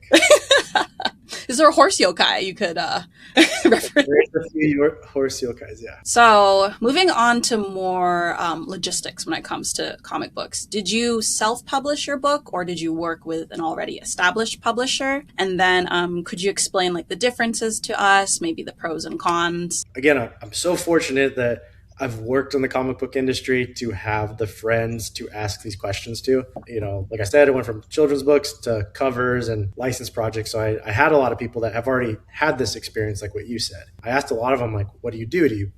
Is there a horse yokai you could reference? There's a few horse yokais, yeah. So moving on to more logistics when it comes to comic books. Did you self-publish your book, or did you work with an already established publisher? And then could you explain like the differences to us, maybe the pros and cons? Again, I'm so fortunate that I've worked in the comic book industry to have the friends to ask these questions to. You know, like I said, I went from children's books to covers and licensed projects. So I had a lot of people that have already had this experience, like what you said. I asked a lot of them, like, what do you do? Do you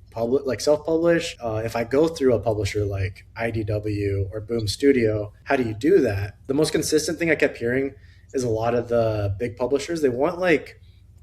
self-publish? If I go through a publisher like IDW or Boom Studio, how do you do that? The most consistent thing I kept hearing is a lot of the big publishers, they want like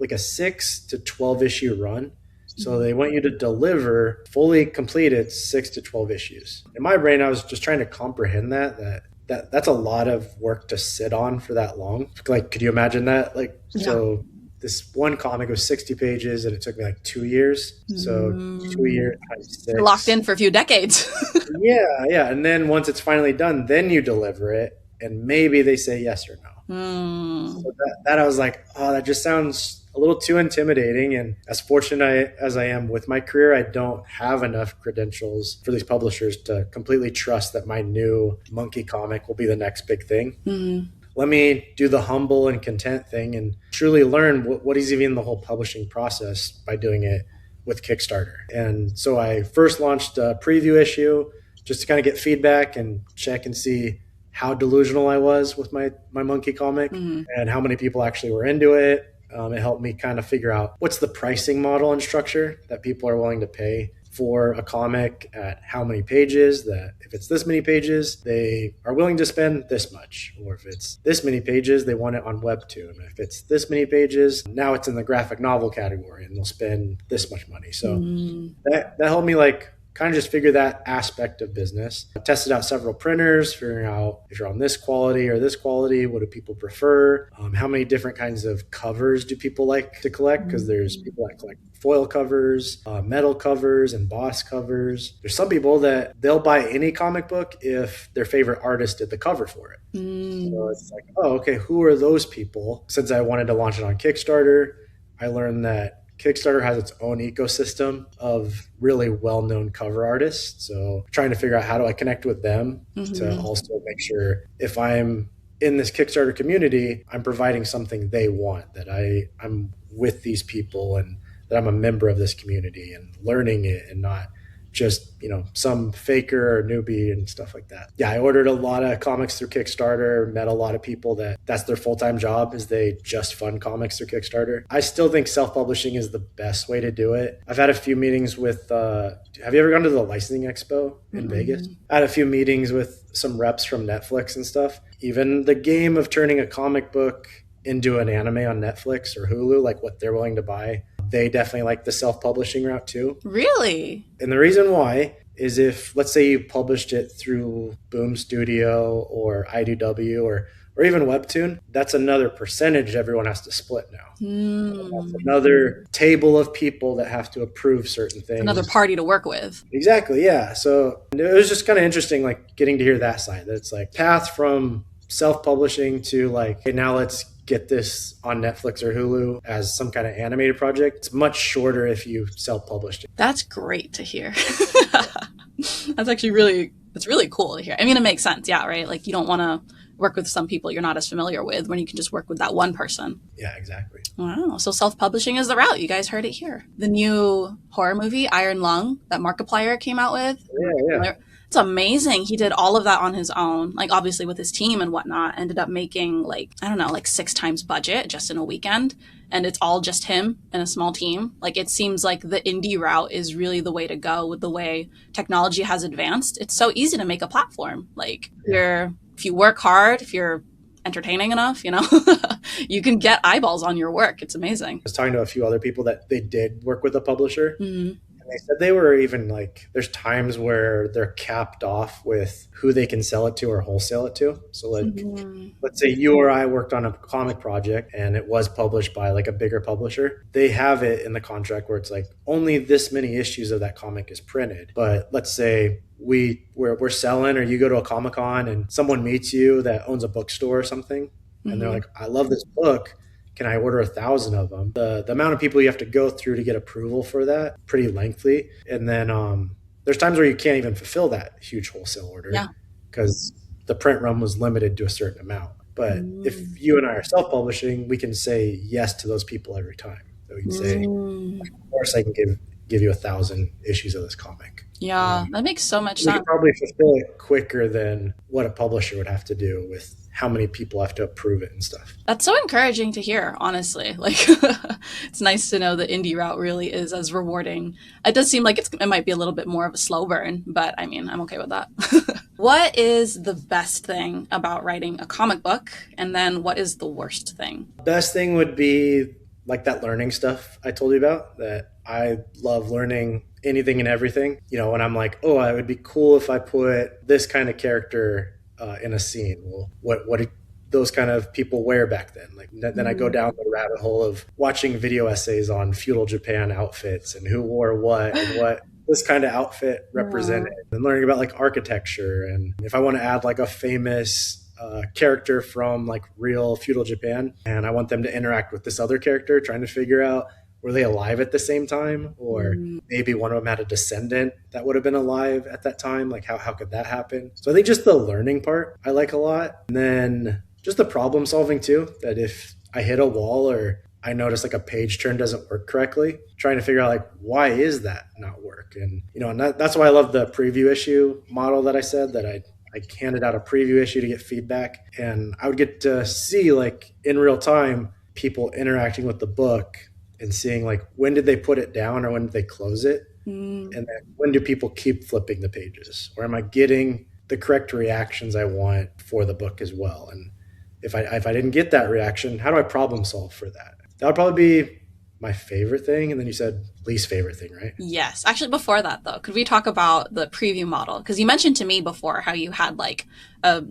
a 6 to 12 issue run. So they want you to deliver fully completed 6 to 12 issues. In my brain, I was just trying to comprehend that's a lot of work to sit on for that long. Like, could you imagine that? Like, yeah. So this one comic was 60 pages and it took me like 2 years. So 2 years times 6. Locked in for a few decades. Yeah. And then once it's finally done, then you deliver it and maybe they say yes or no. So that I was like, oh, that just sounds a little too intimidating. And as fortunate as I am with my career, I don't have enough credentials for these publishers to completely trust that my new monkey comic will be the next big thing. Mm-hmm. Let me do the humble and content thing and truly learn what is even the whole publishing process by doing it with Kickstarter. And so I first launched a preview issue just to kind of get feedback and check and see how delusional I was with my monkey comic and how many people actually were into it. It helped me kind of figure out what's the pricing model and structure that people are willing to pay for a comic at how many pages, that if it's this many pages, they are willing to spend this much. Or if it's this many pages, they want it on Webtoon. If it's this many pages, now it's in the graphic novel category and they'll spend this much money. So that helped me like kind of just figure that aspect of business. I tested out several printers, figuring out if you're on this quality or this quality, what do people prefer? How many different kinds of covers do people like to collect? Because there's people that collect foil covers, metal covers, embossed covers. There's some people that they'll buy any comic book if their favorite artist did the cover for it. So it's like, oh, okay, who are those people? Since I wanted to launch it on Kickstarter, I learned that Kickstarter has its own ecosystem of really well-known cover artists. So trying to figure out how do I connect with them to also make sure if I'm in this Kickstarter community, I'm providing something they want, that I'm with these people and that I'm a member of this community and learning it and not just, some faker or newbie and stuff like that. Yeah, I ordered a lot of comics through Kickstarter, met a lot of people that's their full-time job is they just fund comics through Kickstarter. I still think self-publishing is the best way to do it. I've had a few meetings with, have you ever gone to the licensing expo in Vegas? I had a few meetings with some reps from Netflix and stuff. Even the game of turning a comic book into an anime on Netflix or Hulu, like what they're willing to buy, they definitely like the self-publishing route too. Really? And the reason why is if, let's say you published it through Boom Studio or IDW or even Webtoon, that's another percentage everyone has to split now. That's another table of people that have to approve certain things. Another party to work with. Exactly, yeah. So it was just kind of interesting, like getting to hear that side. That it's like path from self-publishing to like, hey, now let's get this on Netflix or Hulu as some kind of animated project. It's much shorter if you self-published it. That's great to hear. That's actually really cool to hear. I mean, it makes sense. Yeah, right? Like you don't want to work with some people you're not as familiar with when you can just work with that one person. Yeah, exactly. Wow. So self-publishing is the route. You guys heard it here. The new horror movie, Iron Lung, that Markiplier came out with. Yeah. It's amazing. He did all of that on his own, like obviously with his team and whatnot. Ended up making like, I don't know, like 6 times budget just in a weekend. And it's all just him and a small team. Like it seems like the indie route is really the way to go with the way technology has advanced. It's so easy to make a platform. Like if you work hard, if you're entertaining enough, you can get eyeballs on your work. It's amazing. I was talking to a few other people that they did work with a publisher. Mm-hmm. And they said they were even like, there's times where they're capped off with who they can sell it to or wholesale it to. So like, let's say you or I worked on a comic project and it was published by like a bigger publisher. They have it in the contract where it's like only this many issues of that comic is printed. But let's say we're selling, or you go to a Comic-Con and someone meets you that owns a bookstore or something. And they're like, I love this book. Can I order 1,000 of them? The amount of people you have to go through to get approval for that, pretty lengthy. And then there's times where you can't even fulfill that huge wholesale order because the print run was limited to a certain amount. But if you and I are self-publishing, we can say yes to those people every time. So we can say, of course, I can give you 1,000 issues of this comic. Yeah, that makes so much we sense. could probably fulfill it quicker than what a publisher would have to do with how many people have to approve it and stuff. That's so encouraging to hear, honestly. Like, it's nice to know the indie route really is as rewarding. It does seem like it might be a little bit more of a slow burn, but I mean, I'm okay with that. What is the best thing about writing a comic book? And then what is the worst thing? Best thing would be like that learning stuff I told you about, that I love learning anything and everything. When I'm like, oh, it would be cool if I put this kind of character in a scene. Well, what did those kind of people wear back then? Like then I go down the rabbit hole of watching video essays on feudal Japan outfits and who wore what and what this kind of outfit represented, and learning about like architecture. And if I want to add like a famous character from like real feudal Japan and I want them to interact with this other character, trying to figure out, were they alive at the same time? Or maybe one of them had a descendant that would have been alive at that time. Like how could that happen? So I think just the learning part I like a lot. And then just the problem solving too, that if I hit a wall or I notice like a page turn doesn't work correctly, trying to figure out like, why is that not work? And, and that's why I love the preview issue model that I said, that I handed out a preview issue to get feedback. And I would get to see like in real time, people interacting with the book and seeing like, when did they put it down or when did they close it? And then when do people keep flipping the pages? Or am I getting the correct reactions I want for the book as well? And if I didn't get that reaction, how do I problem solve for that? That would probably be my favorite thing. And then you said least favorite thing, right? Yes. Actually, before that, though, could we talk about the preview model? Because you mentioned to me before how you had like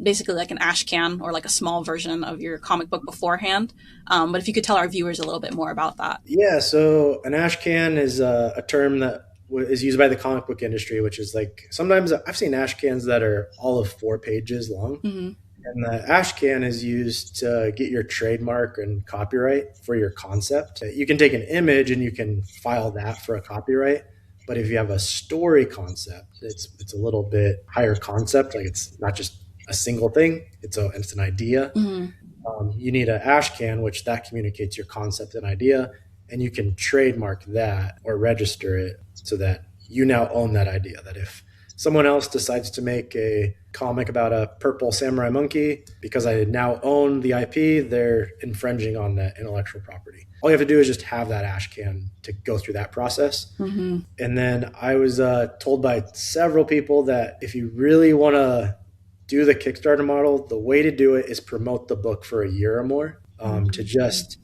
basically like an ash can or like a small version of your comic book beforehand. But if you could tell our viewers a little bit more about that. Yeah. So an ash can is a term that is used by the comic book industry, which is like, sometimes I've seen ash cans that are all of 4 pages long. And the ash can is used to get your trademark and copyright for your concept. You can take an image and you can file that for a copyright. But if you have a story concept, it's a little bit higher concept. Like it's not just a single thing. It's an idea. You need an ash can, which that communicates your concept and idea. And you can trademark that or register it so that you now own that idea. That if someone else decides to make a comic about a purple samurai monkey, because I now own the IP, they're infringing on that intellectual property. All you have to do is just have that ash can to go through that process. And then I was told by several people that if you really want to do the Kickstarter model, the way to do it is promote the book for a year or more, to just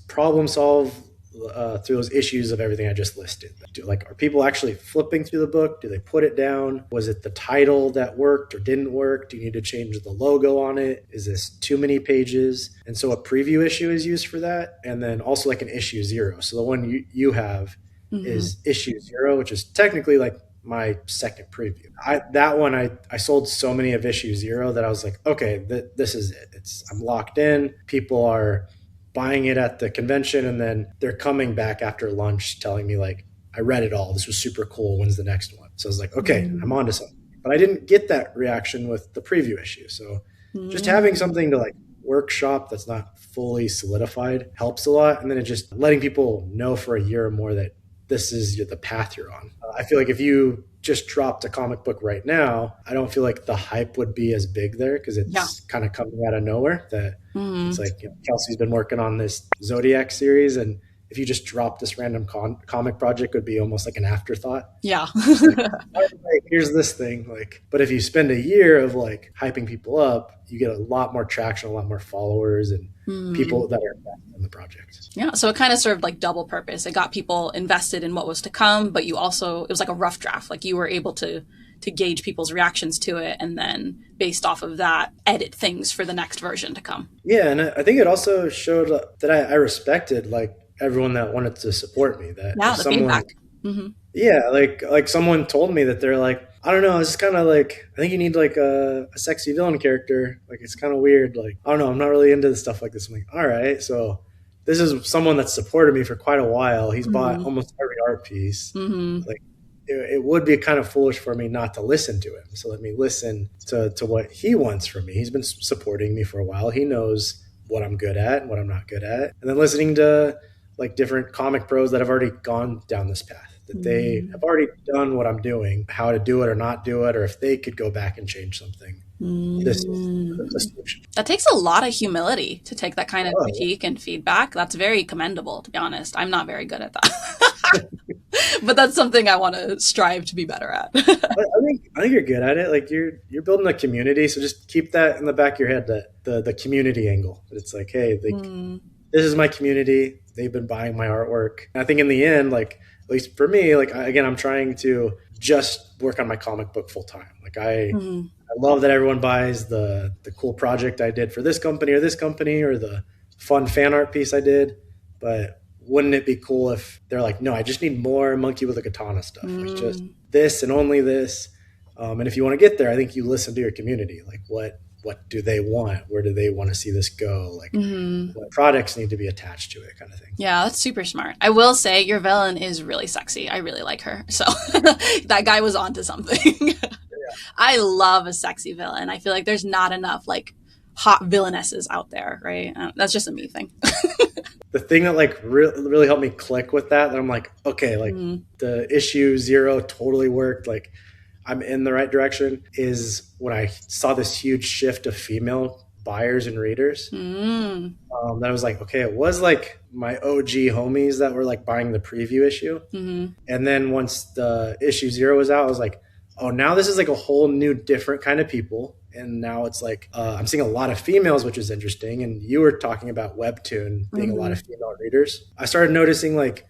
problem solve through those issues of everything I just listed. Are people actually flipping through the book? Do they put it down? Was it the title that worked or didn't work? Do you need to change the logo on it? Is this too many pages? And so a preview issue is used for that. And then also like an issue 0. So the one you have is issue 0, which is technically like my second preview. I sold so many of issue 0 that I was like, okay, this is it. I'm locked in. People are buying it at the convention, and then they're coming back after lunch telling me like, I read it all. This was super cool. When's the next one? So I was like, okay, I'm on to something. But I didn't get that reaction with the preview issue. So just having something to like workshop that's not fully solidified helps a lot. And then just letting people know for a year or more that this is the path you're on. I feel like if you just dropped a comic book right now, I don't feel like the hype would be as big there because it's Yeah. kind of coming out of nowhere. That Mm. it's like, Kelsey's been working on this Zodiac series, and if you just drop this random comic project, it would be almost like an afterthought. Yeah. Like, all right, here's this thing. Like, but if you spend a year of like hyping people up, you get a lot more traction, a lot more followers, and people that are invested in the project. Yeah, so it kind of served like double purpose. It got people invested in what was to come, but you also, it was like a rough draft. Like you were able to gauge people's reactions to it, and then based off of that, edit things for the next version to come. Yeah, and I think it also showed that I respected like everyone that wanted to support me. That Yeah, if the someone, feedback. yeah, like someone told me that they're like, I don't know, it's kind of like, I think you need like a sexy villain character. Like it's kind of weird. Like, I don't know, I'm not really into stuff like this. I'm like, all right, so this is someone that's supported me for quite a while. He's bought almost every art piece. Like it would be kind of foolish for me not to listen to him. So let me listen to what he wants from me. He's been supporting me for a while. He knows what I'm good at and what I'm not good at. And then listening to like different comic pros that have already gone down this path, that they have already done what I'm doing, how to do it or not do it, or if they could go back and change something. This is the solution. That takes a lot of humility to take that kind of critique and feedback. That's very commendable, to be honest. I'm not very good at that. But that's something I want to strive to be better at. I think you're good at it. Like you're building a community, so just keep that in the back of your head, that the community angle. That it's like, hey, like this is my community. They've been buying my artwork. And I think in the end, like at least for me, like I'm trying to just work on my comic book full time. Like I love that everyone buys the cool project I did for this company or the fun fan art piece I did. But wouldn't it be cool if they're like, no, I just need more Monkey with a Katana stuff. Like just this and only this. And if you want to get there, I think you listen to your community. Like what do they want? Where do they want to see this go? Like what products need to be attached to it, kind of thing. Yeah, that's super smart. I will say your villain is really sexy. I really like her. So that guy was onto something. I love a sexy villain. I feel like there's not enough like hot villainesses out there, right? That's just a me thing. The thing that like really helped me click with that I'm like, okay, like the issue 0 totally worked. Like I'm in the right direction is when I saw this huge shift of female buyers and readers. That I was like, okay, it was like my OG homies that were like buying the preview issue. And then once the issue 0 was out, I was like, oh, now this is like a whole new different kind of people. And now it's like I'm seeing a lot of females, which is interesting. And you were talking about Webtoon being a lot of female readers. I started noticing like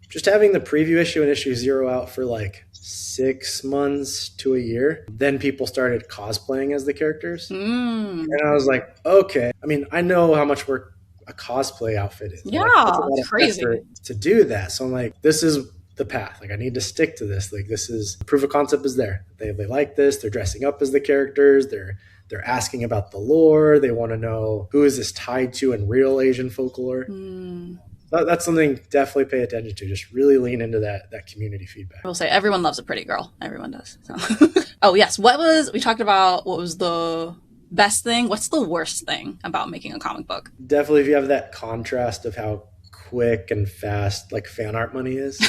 just having the preview issue and issue 0 out for like 6 months to a year. Then people started cosplaying as the characters. And I was like, okay. I mean, I know how much work a cosplay outfit is. Yeah, like, it's crazy to do that. So I'm like, this is the path. Like I need to stick to this. Like this is proof of concept is there. They like this. They're dressing up as the characters. They're asking about the lore. They want to know who is this tied to in real Asian folklore. That's something definitely pay attention to. Just really lean into that community feedback. I will say everyone loves a pretty girl. Everyone does. So. Oh yes. We talked about what was the best thing. What's the worst thing about making a comic book? Definitely if you have that contrast of how quick and fast like fan art money is.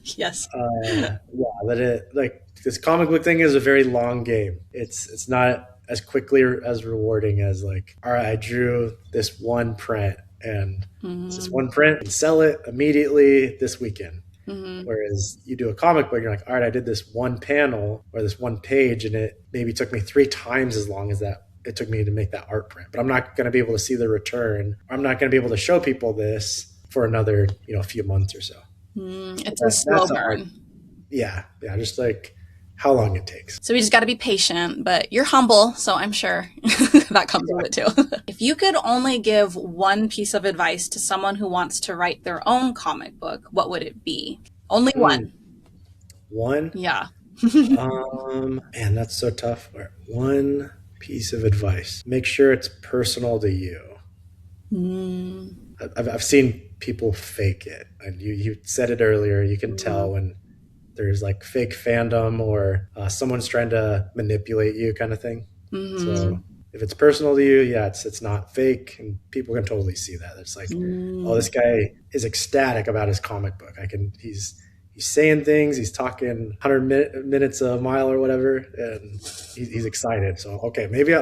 Yes. That it like this comic book thing is a very long game. It's not as quickly or as rewarding as like, all right, I drew this one print and it's this one print and sell it immediately this weekend. Whereas you do a comic book, you're like, all right, I did this one panel or this one page and it maybe took me 3 times as long as that it took me to make that art print. But I'm not going to be able to see the return. I'm not going to be able to show people this for another, few months or so. It's a slow burn. Yeah. Just like how long it takes. So we just got to be patient, but you're humble, so I'm sure that comes with it too. If you could only give one piece of advice to someone who wants to write their own comic book, what would it be? Only one. One? Yeah. Man, that's so tough. All right. One piece of advice. Make sure it's personal to you. I've seen people fake it. And you said it earlier. You can tell when there's like fake fandom or someone's trying to manipulate you kind of thing. So if it's personal to you, it's not fake, and people can totally see that. It's like, oh, this guy is ecstatic about his comic book. he's saying things, he's talking 100 minutes a mile or whatever, and he's excited. So okay, maybe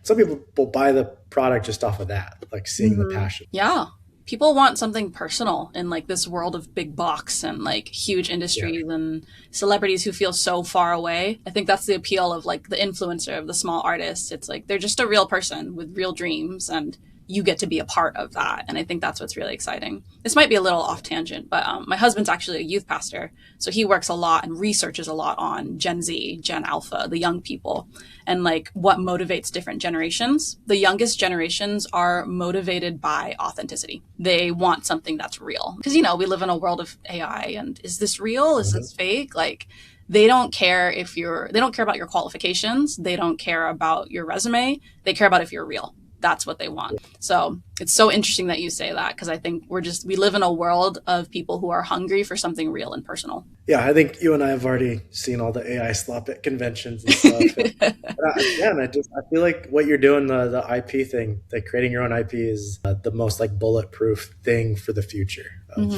some people will buy the product just off of that, like seeing the passion. Yeah. People want something personal in like this world of big box and like huge industries and celebrities who feel so far away. I think that's the appeal of like the influencer, of the small artist. It's like they're just a real person with real dreams, and you get to be a part of that. And I think that's what's really exciting. This might be a little off tangent, but my husband's actually a youth pastor. So he works a lot and researches a lot on Gen Z, Gen Alpha, the young people, and like what motivates different generations. The youngest generations are motivated by authenticity. They want something that's real. Because, we live in a world of AI, and is this real? Is this fake? Like, they don't care they don't care about your qualifications. They don't care about your resume. They care about if you're real. That's what they want. So it's so interesting that you say that, because I think we live in a world of people who are hungry for something real and personal. Yeah, I think you and I have already seen all the AI slop at conventions and stuff. I feel like what you're doing, the IP thing, like creating your own IP is the most like bulletproof thing for the future of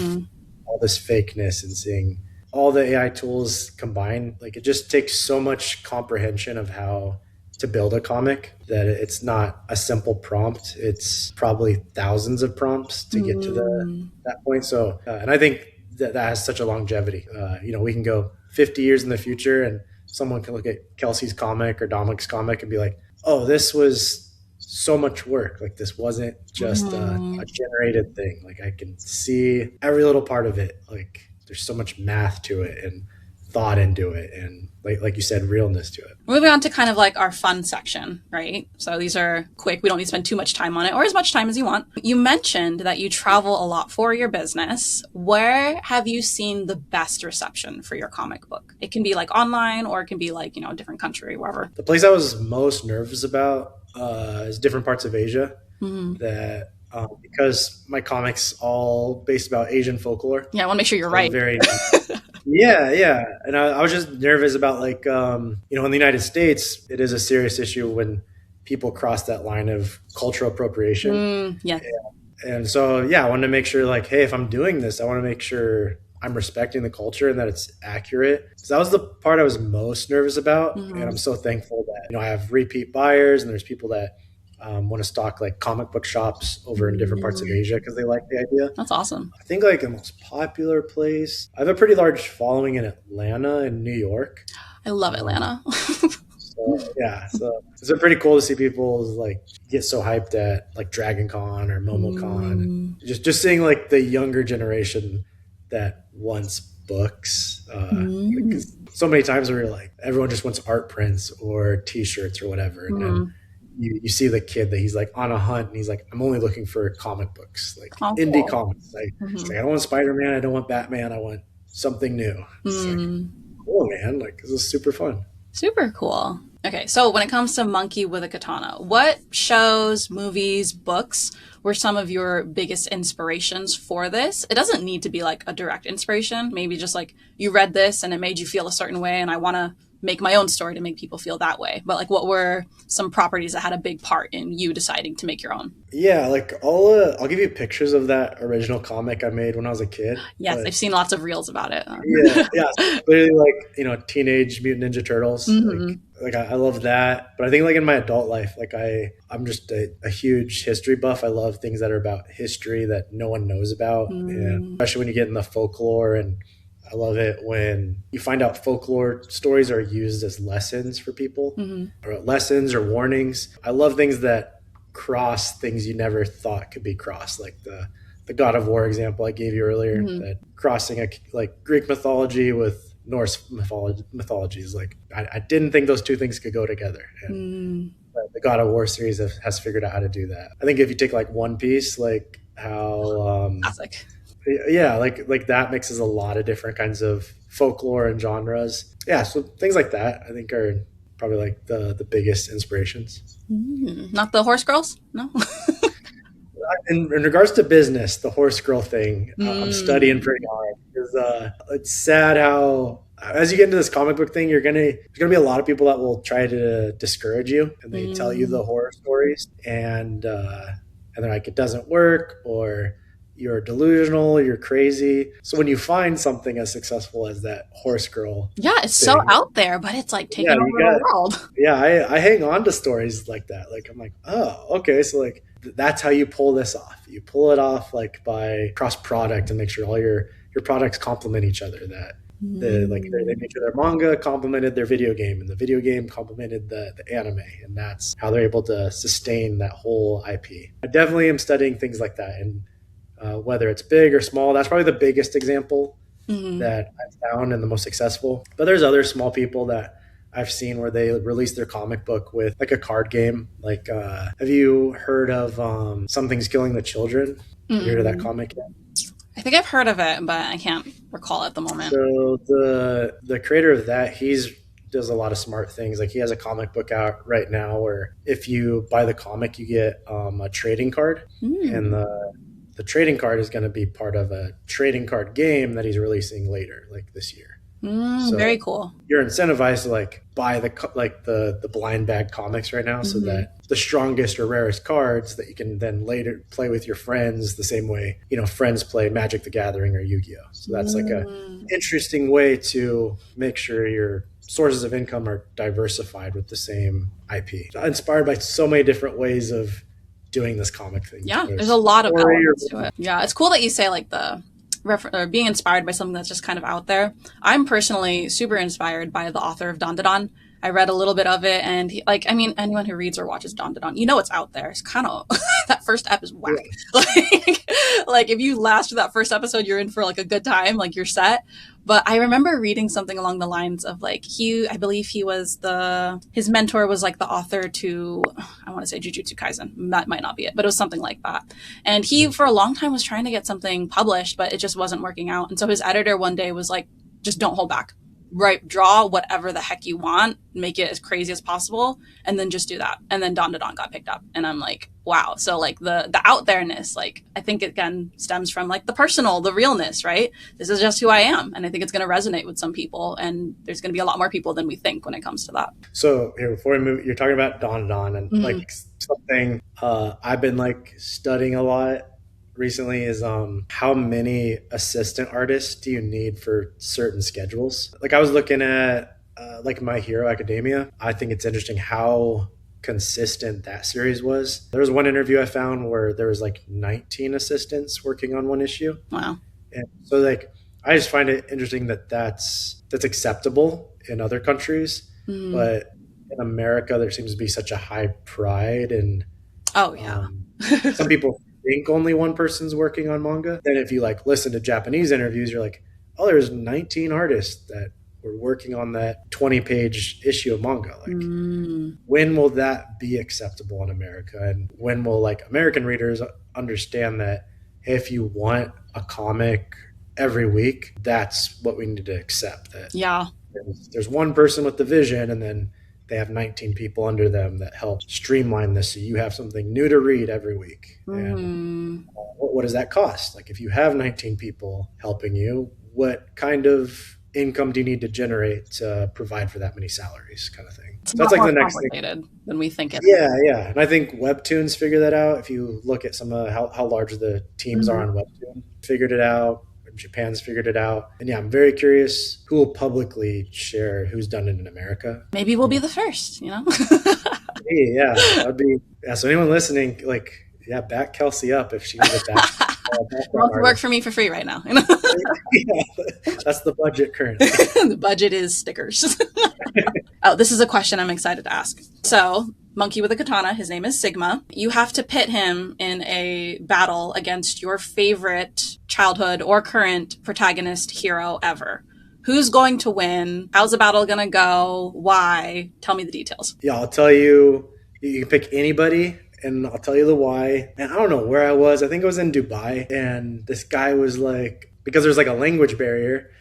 all this fakeness, and seeing all the AI tools combined. Like, it just takes so much comprehension of how to build a comic that it's not a simple prompt. It's probably thousands of prompts to get to that point. So, and I think that has such a longevity. We can go 50 years in the future, and someone can look at Kelsie's comic or Dominic's comic and be like, oh, this was so much work. Like, this wasn't just a generated thing. Like, I can see every little part of it. Like, there's so much math to it and thought into it, and like you said, realness to it. Moving on to kind of like our fun section, right? So these are quick. We don't need to spend too much time on it, or as much time as you want. You mentioned that you travel a lot for your business. Where have you seen the best reception for your comic book? It can be like online, or it can be like, a different country, wherever. The place I was most nervous about is different parts of Asia. That because my comics all based about Asian folklore. Yeah, I want to make sure you're right. Yeah. And I was just nervous about in the United States, it is a serious issue when people cross that line of cultural appropriation. Yeah. And so, I wanted to make sure hey, if I'm doing this, I want to make sure I'm respecting the culture and that it's accurate. So that was the part I was most nervous about. And I'm so thankful that, I have repeat buyers, and there's people that want to stock like comic book shops over in different parts of Asia because they like the idea. That's awesome. I think like the most popular place, I have a pretty large following in Atlanta and New York. I love Atlanta. So it's been pretty cool to see people like get so hyped at like Dragon Con or MomoCon. Just seeing like the younger generation that wants books. Because so many times where you're like, everyone just wants art prints or t-shirts or whatever. And then you see the kid that he's like on a hunt, and he's like, I'm only looking for comic books, like indie comics. Like, it's like, I don't want Spider-Man, I don't want Batman, I want something new. It's like, cool, man. Like, this is super fun. Super cool. Okay, so when it comes to Monkey with a Katana, what shows, movies, books were some of your biggest inspirations for this? It doesn't need to be like a direct inspiration. Maybe just like you read this and it made you feel a certain way, and I want to make my own story to make people feel that way. But like, what were some properties that had a big part in you deciding to make your own? Yeah, like I'll give you pictures of that original comic I made when I was a kid. Yes, I've seen lots of reels about it. Yeah, literally like Teenage Mutant Ninja Turtles. Like I love that. But I think like in my adult life, like I'm just a huge history buff. I love things that are about history that no one knows about, and especially when you get in the folklore. And I love it when you find out folklore stories are used as lessons for people, or lessons or warnings. I love things that cross things you never thought could be crossed, like the God of War example I gave you earlier, that crossing like Greek mythology with Norse mythology is like, I didn't think those two things could go together. And the God of War series has figured out how to do that. I think if you take like One Piece, like how classic. Yeah, like that mixes a lot of different kinds of folklore and genres. Yeah, so things like that I think are probably like the biggest inspirations. Not the horse girls? No? In regards to business, the horse girl thing, I'm studying pretty hard because it's sad how as you get into this comic book thing, there's gonna be a lot of people that will try to discourage you, and they tell you the horror stories, and they're like, it doesn't work, or you're delusional, you're crazy. So when you find something as successful as that horse girl, Yeah, it's so out there, but it's like taking over the world. Yeah, I hang on to stories like that. Like I'm like, oh, okay, so like that's how you pull this off. You pull it off like by cross product and make sure all your products complement each other. That they make sure their manga complemented their video game, and the video game complemented the anime, and that's how they're able to sustain that whole IP. I definitely am studying things like that, and whether it's big or small, that's probably the biggest example that I've found and the most successful. But there's other small people that I've seen where they release their comic book with like a card game. Like, have you heard of Something's Killing the Children? Have you heard of that comic yet? I think I've heard of it, but I can't recall at the moment. So the creator of that, does a lot of smart things. Like he has a comic book out right now where if you buy the comic, you get a trading card, and the trading card is going to be part of a trading card game that he's releasing later, like this year. So very cool. You're incentivized to like buy the blind bag comics right now, so that the strongest or rarest cards that you can then later play with your friends the same way, friends play Magic the Gathering or Yu-Gi-Oh. So that's like a interesting way to make sure your sources of income are diversified with the same IP. Inspired by so many different ways of doing this comic thing. Yeah, there's a lot of elements to it. Yeah, it's cool that you say like or being inspired by something that's just kind of out there. I'm personally super inspired by the author of Dandadan. I read a little bit of it, and anyone who reads or watches Dandadan, it's out there. It's kind of that first ep is whack. Yeah. Like if you last that first episode, you're in for like a good time, like you're set. But I remember reading something along the lines of like I believe his mentor was like the author to, I want to say Jujutsu Kaisen. That might not be it, but it was something like that. And he for a long time was trying to get something published, but it just wasn't working out. And so his editor one day was like, just don't hold back. Right, draw whatever the heck you want, make it as crazy as possible, and then just do that. And then Dandadan got picked up, and I'm like, wow. So like the out there-ness, like I think it again stems from like the personal, the realness, right? This is just who I am, and I think it's going to resonate with some people, and there's going to be a lot more people than we think when it comes to that. So here, before we move, you're talking about Dandadan, and like something I've been like studying a lot recently is how many assistant artists do you need for certain schedules? Like I was looking at like My Hero Academia. I think it's interesting how consistent that series was. There was one interview I found where there was like 19 assistants working on one issue. Wow. And so like I just find it interesting that that's acceptable in other countries, but in America there seems to be such a high pride, and some people think only one person's working on manga. Then if you like listen to Japanese interviews, you're like, oh, there's 19 artists that were working on that 20-page issue of manga. Like, when will that be acceptable in America? And when will like American readers understand that if you want a comic every week, that's what we need to accept? That there's one person with the vision, and then they have 19 people under them that help streamline this so you have something new to read every week. And what does that cost? Like if you have 19 people helping you, what kind of income do you need to generate to provide for that many salaries, kind of thing? So that's like the next thing than we think it is. Yeah. And I think Webtoons figured that out. If you look at some of how large the teams are on Webtoon, figured it out. Japan's figured it out. And yeah, I'm very curious who will publicly share who's done it in America. Maybe we'll be the first, Yeah, that would be. Yeah, so anyone listening, back Kelsie up if she needs a back. Work for me for free right now. Yeah, that's the budget currently. The budget is stickers. Oh, this is a question I'm excited to ask. So, monkey with a katana, his name is Sigma. You have to pit him in a battle against your favorite childhood or current protagonist hero ever. Who's going to win? How's the battle going to go? Why? Tell me the details. Yeah, I'll tell you. You can pick anybody, and I'll tell you the why. And I don't know where I was. I think I was in Dubai, and this guy was like, because there's like a language barrier.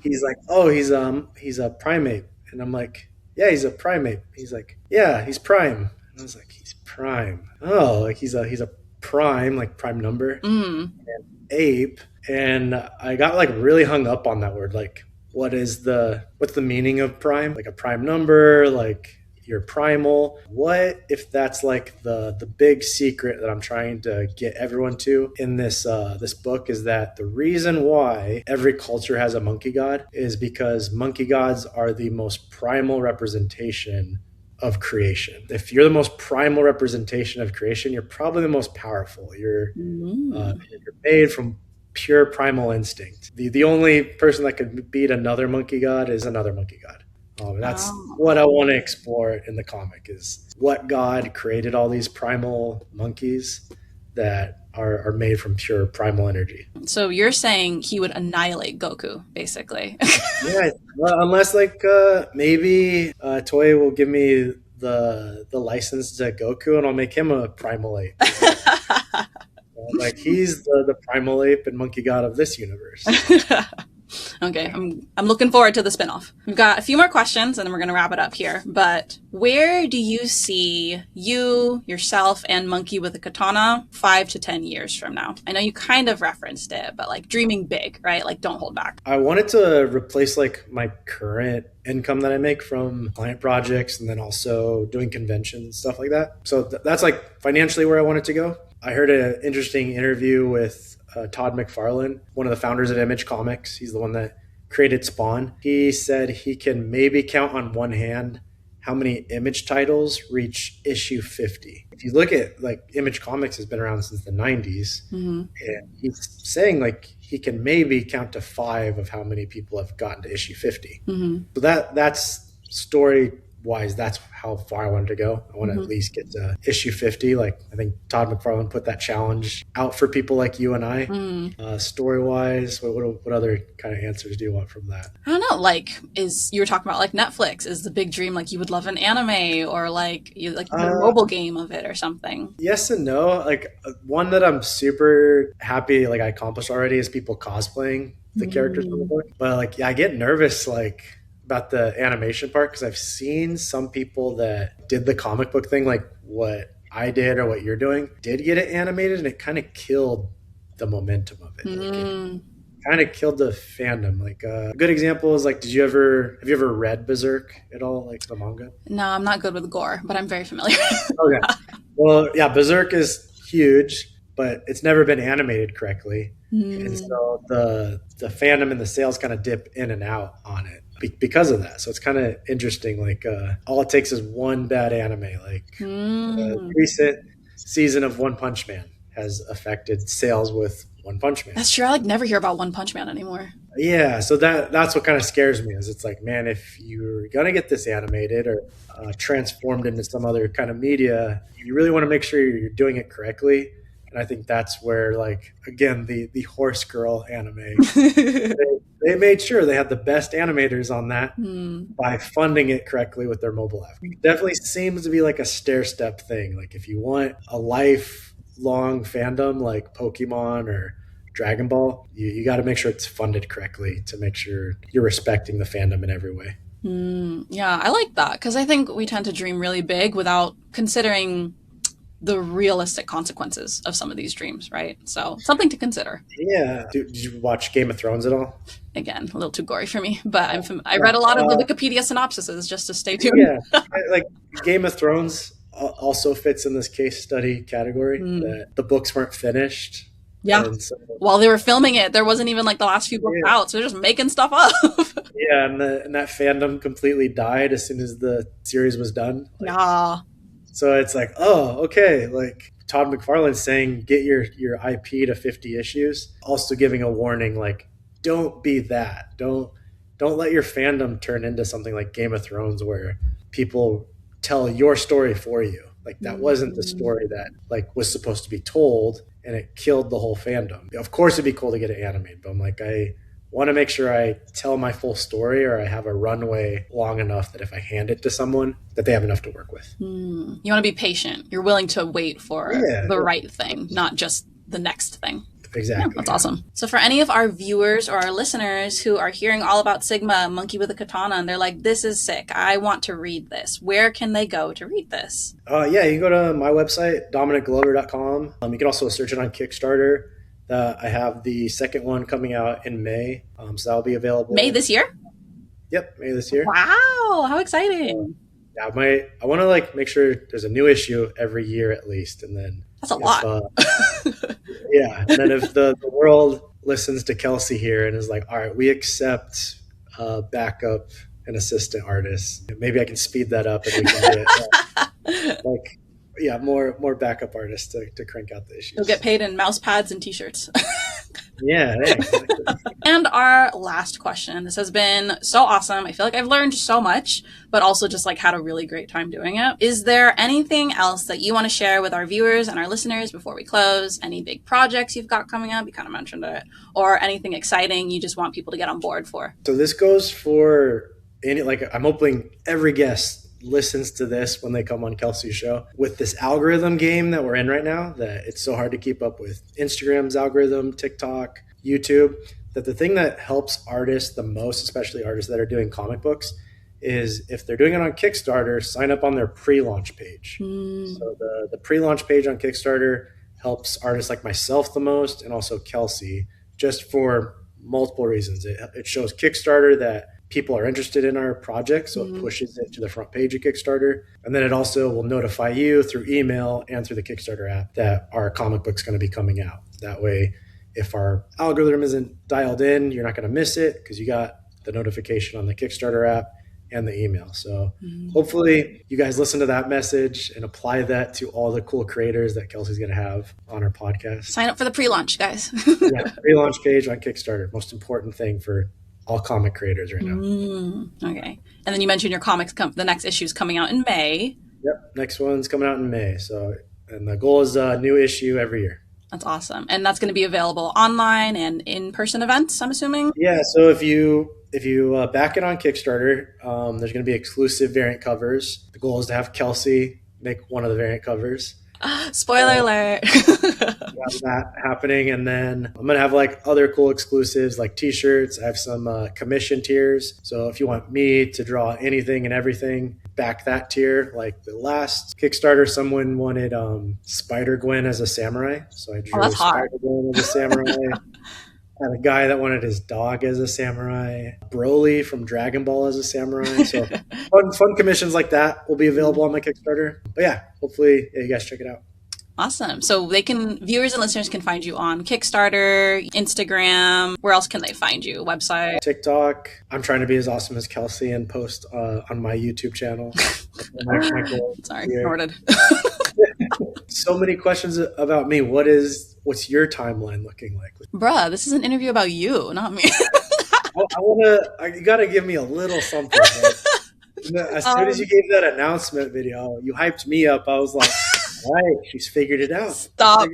He's like, oh, he's a primate, and I'm like, yeah, he's a primate. He's like, yeah, he's prime. And I was like, he's prime. Oh, like he's a prime, like prime number, and ape. And I got like really hung up on that word. Like, what's the meaning of prime? Like a prime number, like you're primal. What if that's like the big secret that I'm trying to get everyone to in this book is that the reason why every culture has a monkey god is because monkey gods are the most primal representation of creation. If you're the most primal representation of creation, you're probably the most powerful. You're made from pure primal instinct. The only person that could beat another monkey god is another monkey god. And that's what I want to explore in the comic is what god created all these primal monkeys that are made from pure primal energy. So you're saying he would annihilate Goku, basically. Yeah, well, unless like maybe Toei will give me the license to Goku and I'll make him a primal ape. Like he's the primal ape and monkey god of this universe. Okay, I'm looking forward to the spinoff. We've got a few more questions and then we're going to wrap it up here. But where do you see you, yourself, and Monkey with a Katana 5 to 10 years from now? I know you kind of referenced it, but like dreaming big, right? Like don't hold back. I wanted to replace like my current income that I make from client projects and then also doing conventions and stuff like that. So that's like financially where I wanted to go. I heard an interesting interview with Todd McFarlane, one of the founders of Image Comics. He's the one that created Spawn. He said he can maybe count on one hand how many Image titles reach issue 50. If you look at like Image Comics has been around since the 90s, and he's saying like he can maybe count to 5 of how many people have gotten to issue 50. So that's story wise, that's how far I wanted to go. I want to at least get to issue 50. Like I think Todd McFarlane put that challenge out for people like you and I. Story wise, what other kind of answers do you want from that? I don't know. Like, you were talking about like Netflix is the big dream. Like you would love an anime or like you a mobile game of it or something. Yes and no. Like one that I'm super happy like I accomplished already is people cosplaying the characters from the book. But like I get nervous like about the animation part because I've seen some people that did the comic book thing like what I did or what you're doing did get it animated and it kind of killed the momentum of it. Like, it kind of killed the fandom. Like a good example is like have you ever read Berserk at all, like the manga? No, I'm not good with gore, but I'm very familiar. Okay. Well, yeah, Berserk is huge, but it's never been animated correctly. And so the fandom and the sales kind of dip in and out on it because of that. So it's kind of interesting. Like all it takes is one bad anime. Like the recent season of One Punch Man has affected sales with One Punch Man. That's true. I like never hear about One Punch Man anymore. Yeah, so that's what kind of scares me is it's like, man, if you're going to get this animated or transformed into some other kind of media, you really want to make sure you're doing it correctly. And I think that's where, like, again, the Horse Girl anime, they made sure they had the best animators on that by funding it correctly with their mobile app. It definitely seems to be like a stair-step thing. Like if you want a lifelong fandom like Pokemon or Dragon Ball, you got to make sure it's funded correctly to make sure you're respecting the fandom in every way. Yeah, I like that because I think we tend to dream really big without considering the realistic consequences of some of these dreams, right? So something to consider. Yeah. Did you watch Game of Thrones at all? Again, a little too gory for me, but I read a lot of the Wikipedia synopsises just to stay tuned. Yeah, like Game of Thrones also fits in this case study category that the books weren't finished. Yeah. So, while they were filming it, there wasn't even like the last few books out, so they're just making stuff up. Yeah, and that fandom completely died as soon as the series was done. Yeah. So it's like, oh, okay. Like Todd McFarlane's saying, get your IP to 50 issues. Also giving a warning, like, don't be that. Don't let your fandom turn into something like Game of Thrones where people tell your story for you. Like that wasn't the story that like was supposed to be told, and it killed the whole fandom. Of course, it'd be cool to get it animated, but I'm like, I want to make sure I tell my full story or I have a runway long enough that if I hand it to someone that they have enough to work with. You want to be patient. You're willing to wait for the right thing, not just the next thing. Exactly. Yeah, that's awesome. So for any of our viewers or our listeners who are hearing all about Sigma, Monkey with a Katana, and they're like, this is sick, I want to read this, where can they go to read this? Yeah, you can go to my website, dominicglover.com. You can also search it on Kickstarter. I have the second one coming out in May, so that'll be available. May this year? Yep, May this year. Wow, how exciting. Yeah, I want to like make sure there's a new issue every year at least, and then That's a if, lot. yeah, and then if the world listens to Kelsie here and is like, all right, we accept backup and assistant artists, maybe I can speed that up and we can get like more backup artists to crank out the issues. You'll get paid in mouse pads and t-shirts. Yeah, exactly. And our last question. This has been so awesome. I feel like I've learned so much, but also just like had a really great time doing it. Is there anything else that you want to share with our viewers and our listeners before we close? Any big projects you've got coming up? You kind of mentioned it. Or anything exciting you just want people to get on board for? So this goes for I'm hoping every guest listens to this when they come on Kelsie's show. With this algorithm game that we're in right now, that it's so hard to keep up with Instagram's algorithm, TikTok, YouTube, that the thing that helps artists the most, especially artists that are doing comic books, is if they're doing it on Kickstarter, sign up on their pre-launch page. So the pre-launch page on Kickstarter helps artists like myself the most, and also Kelsie, just for multiple reasons. It shows Kickstarter that people are interested in our project, so it pushes it to the front page of Kickstarter. And then it also will notify you through email and through the Kickstarter app that our comic book's going to be coming out. That way, if our algorithm isn't dialed in, you're not going to miss it because you got the notification on the Kickstarter app and the email. So hopefully you guys listen to that message and apply that to all the cool creators that Kelsie's going to have on our podcast. Sign up for the pre-launch, guys. Yeah, pre-launch page on Kickstarter. Most important thing for all comic creators right now. Okay. And then you mentioned your comics, the next issue is coming out in May. Yep. Next one's coming out in May. So, and the goal is a new issue every year. That's awesome. And that's going to be available online and in-person events, I'm assuming? Yeah. So if you back it on Kickstarter, there's going to be exclusive variant covers. The goal is to have Kelsie make one of the variant covers. Spoiler alert. Have that happening, and then I'm gonna have like other cool exclusives like t-shirts. I have some commission tiers, so if you want me to draw anything and everything, back that tier. Like the last Kickstarter, someone wanted Spider-Gwen as a samurai, so I drew Spider-Gwen as a samurai. I had a guy that wanted his dog as a samurai, Broly from Dragon Ball as a samurai. So fun commissions like that will be available on my Kickstarter. But yeah, hopefully you guys check it out. Awesome. So viewers and listeners can find you on Kickstarter, Instagram. Where else can they find you? Website? TikTok. I'm trying to be as awesome as Kelsie and post on my YouTube channel. Sorry, ignored. So many questions about me. What's your timeline looking like? Bruh, this is an interview about you, not me. You gotta give me a little something. Right? As soon as you gave that announcement video, you hyped me up. I was like, all right, she's figured it out. Stop.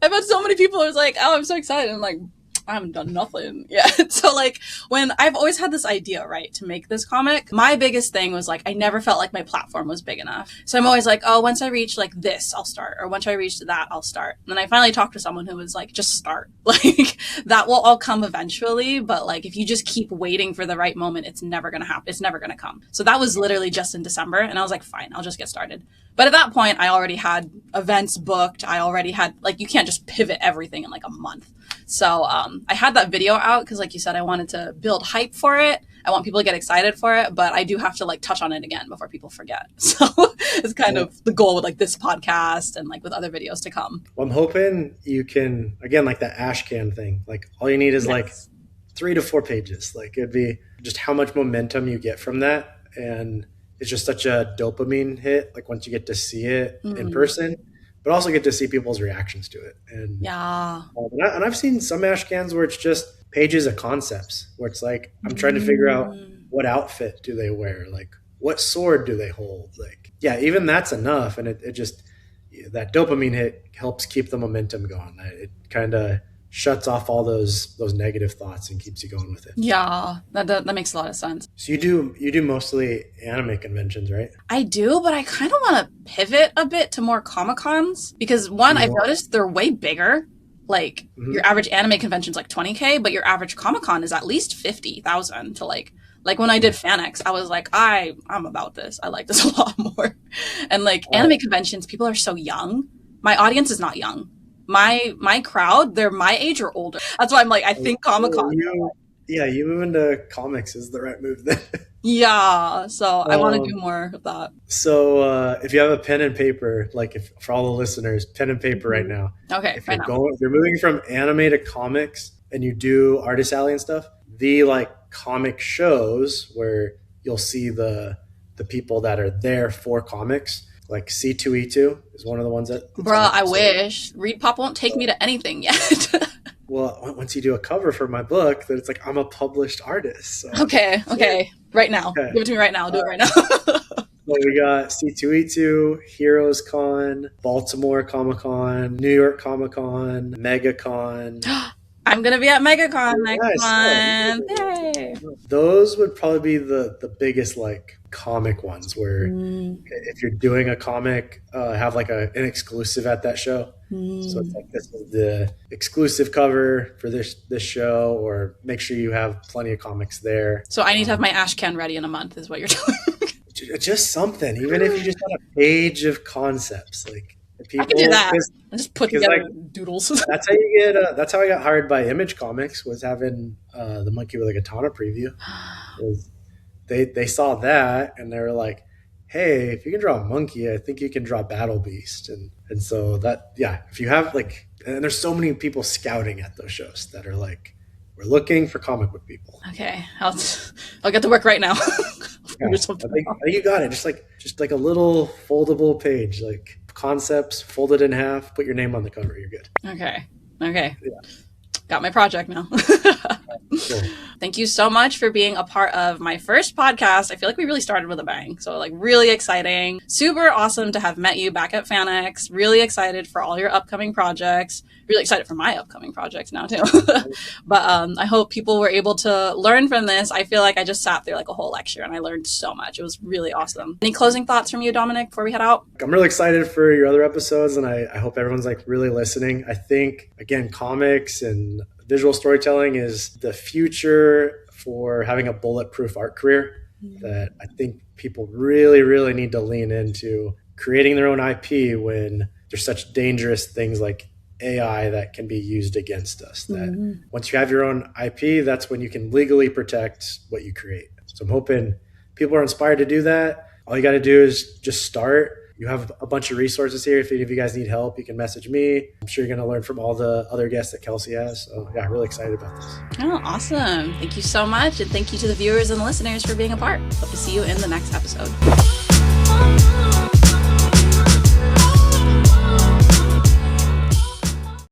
I've had so many people who was like, oh, I'm so excited. I'm like, I haven't done nothing yet. So like when I've always had this idea, right, to make this comic, my biggest thing was like, I never felt like my platform was big enough. So I'm always like, oh, once I reach like this, I'll start. Or once I reach that, I'll start. And then I finally talked to someone who was like, just start. Like that will all come eventually. But like, if you just keep waiting for the right moment, it's never going to happen. It's never going to come. So that was literally just in December. And I was like, fine, I'll just get started. But at that point, I already had events booked. I already had, like, you can't just pivot everything in like a month. So I had that video out because, like you said, I wanted to build hype for it. I want people to get excited for it, but I do have to like touch on it again before people forget. So it's kind of the goal with like this podcast and like with other videos to come. Well, I'm hoping you can, again, like that Ashcan thing, like all you need is like 3 to 4 pages. Like it'd be just how much momentum you get from that. And it's just such a dopamine hit, like once you get to see it in person, but also get to see people's reactions to it. And yeah, and I've seen some Ashcans where it's just pages of concepts, where it's like I'm trying to figure out what outfit do they wear, like what sword do they hold, like yeah, even that's enough, and it just that dopamine hit helps keep the momentum going. It kind of shuts off all those negative thoughts and keeps you going with it. Yeah, that makes a lot of sense. So you do mostly anime conventions, right? I do, but I kind of want to pivot a bit to more Comic-Cons because one, I've noticed they're way bigger. Like your average anime convention's like 20K, but your average Comic-Con is at least 50,000 to like when I did FanX, I was like, I'm about this. I like this a lot more. And like anime conventions, people are so young. My audience is not young. My crowd, they're my age or older. That's why I'm like, I think Comic-Con. Yeah, you move into comics is the right move then. Yeah, so I want to do Um, more of that. so if you have a pen and paper, like if for all the listeners, pen and paper right Mhm. now. Okay, right now. If you're moving from anime to comics and you do Artist Alley and stuff, the like comic shows where you'll see the people that are there for comics, like C2E2 is one of the ones that's on Bruh, it. I So, wish. Read Pop won't take me to anything yet. well, once you do a cover for my book, then it's like I'm a published artist. So Okay. Right now. okay. Give it to me right now. Do it right now. Well, we got C2E2, Heroes Con, Baltimore Comic Con, New York Comic Con, Mega Con. I'm gonna be at MegaCon next Nice. month. Yay. Those would probably be the biggest like comic ones where Mm, if you're doing a comic, have like an exclusive at that show. So it's mm. like this is the exclusive cover for this show, or make sure you have plenty of comics there. So I need to have my ash can ready in a month, is what you're doing. Just something, even if you just had a page of concepts, like the I can do that. because I just put because, together like, doodles. that's how you get. That's how I got hired by Image Comics, was having the Monkey with a Katana preview. Was they saw that and they were like, "Hey, if you can draw a monkey, I think you can draw Battle Beast." And so that, yeah, if you have like, and there's so many people scouting at those shows that are like, we're looking for comic book people. Okay, I'll get to work right now. Yeah, Figure something I out. think you got it. Just like a little foldable page, like concepts, fold it in half, put your name on the cover. You're good. Okay. Yeah, Got my project now. cool. Thank you so much for being a part of my first podcast. I feel like we really started with a bang. So, like, really exciting. Super awesome to have met you back at FanX. Really excited for all your upcoming projects. Really excited for my upcoming projects now, too. But I hope people were able to learn from this. I feel like I just sat through like a whole lecture and I learned so much. It was really awesome. Any closing thoughts from you, Dominic, before we head out? I'm really excited for your other episodes, and I hope everyone's like really listening. I think again, comics and visual storytelling is the future for having a bulletproof art career. That I think people really, really need to lean into creating their own IP when there's such dangerous things like AI that can be used against us. That once you have your own IP, that's when you can legally protect what you create. So I'm hoping people are inspired to do that. All you got to do is just start. You have a bunch of resources here. If any of you guys need help, you can message me. I'm sure you're going to learn from all the other guests that Kelsie has. So yeah, really excited about this. Oh, awesome. Thank you so much. And thank you to the viewers and listeners for being a part. Hope to see you in the next episode.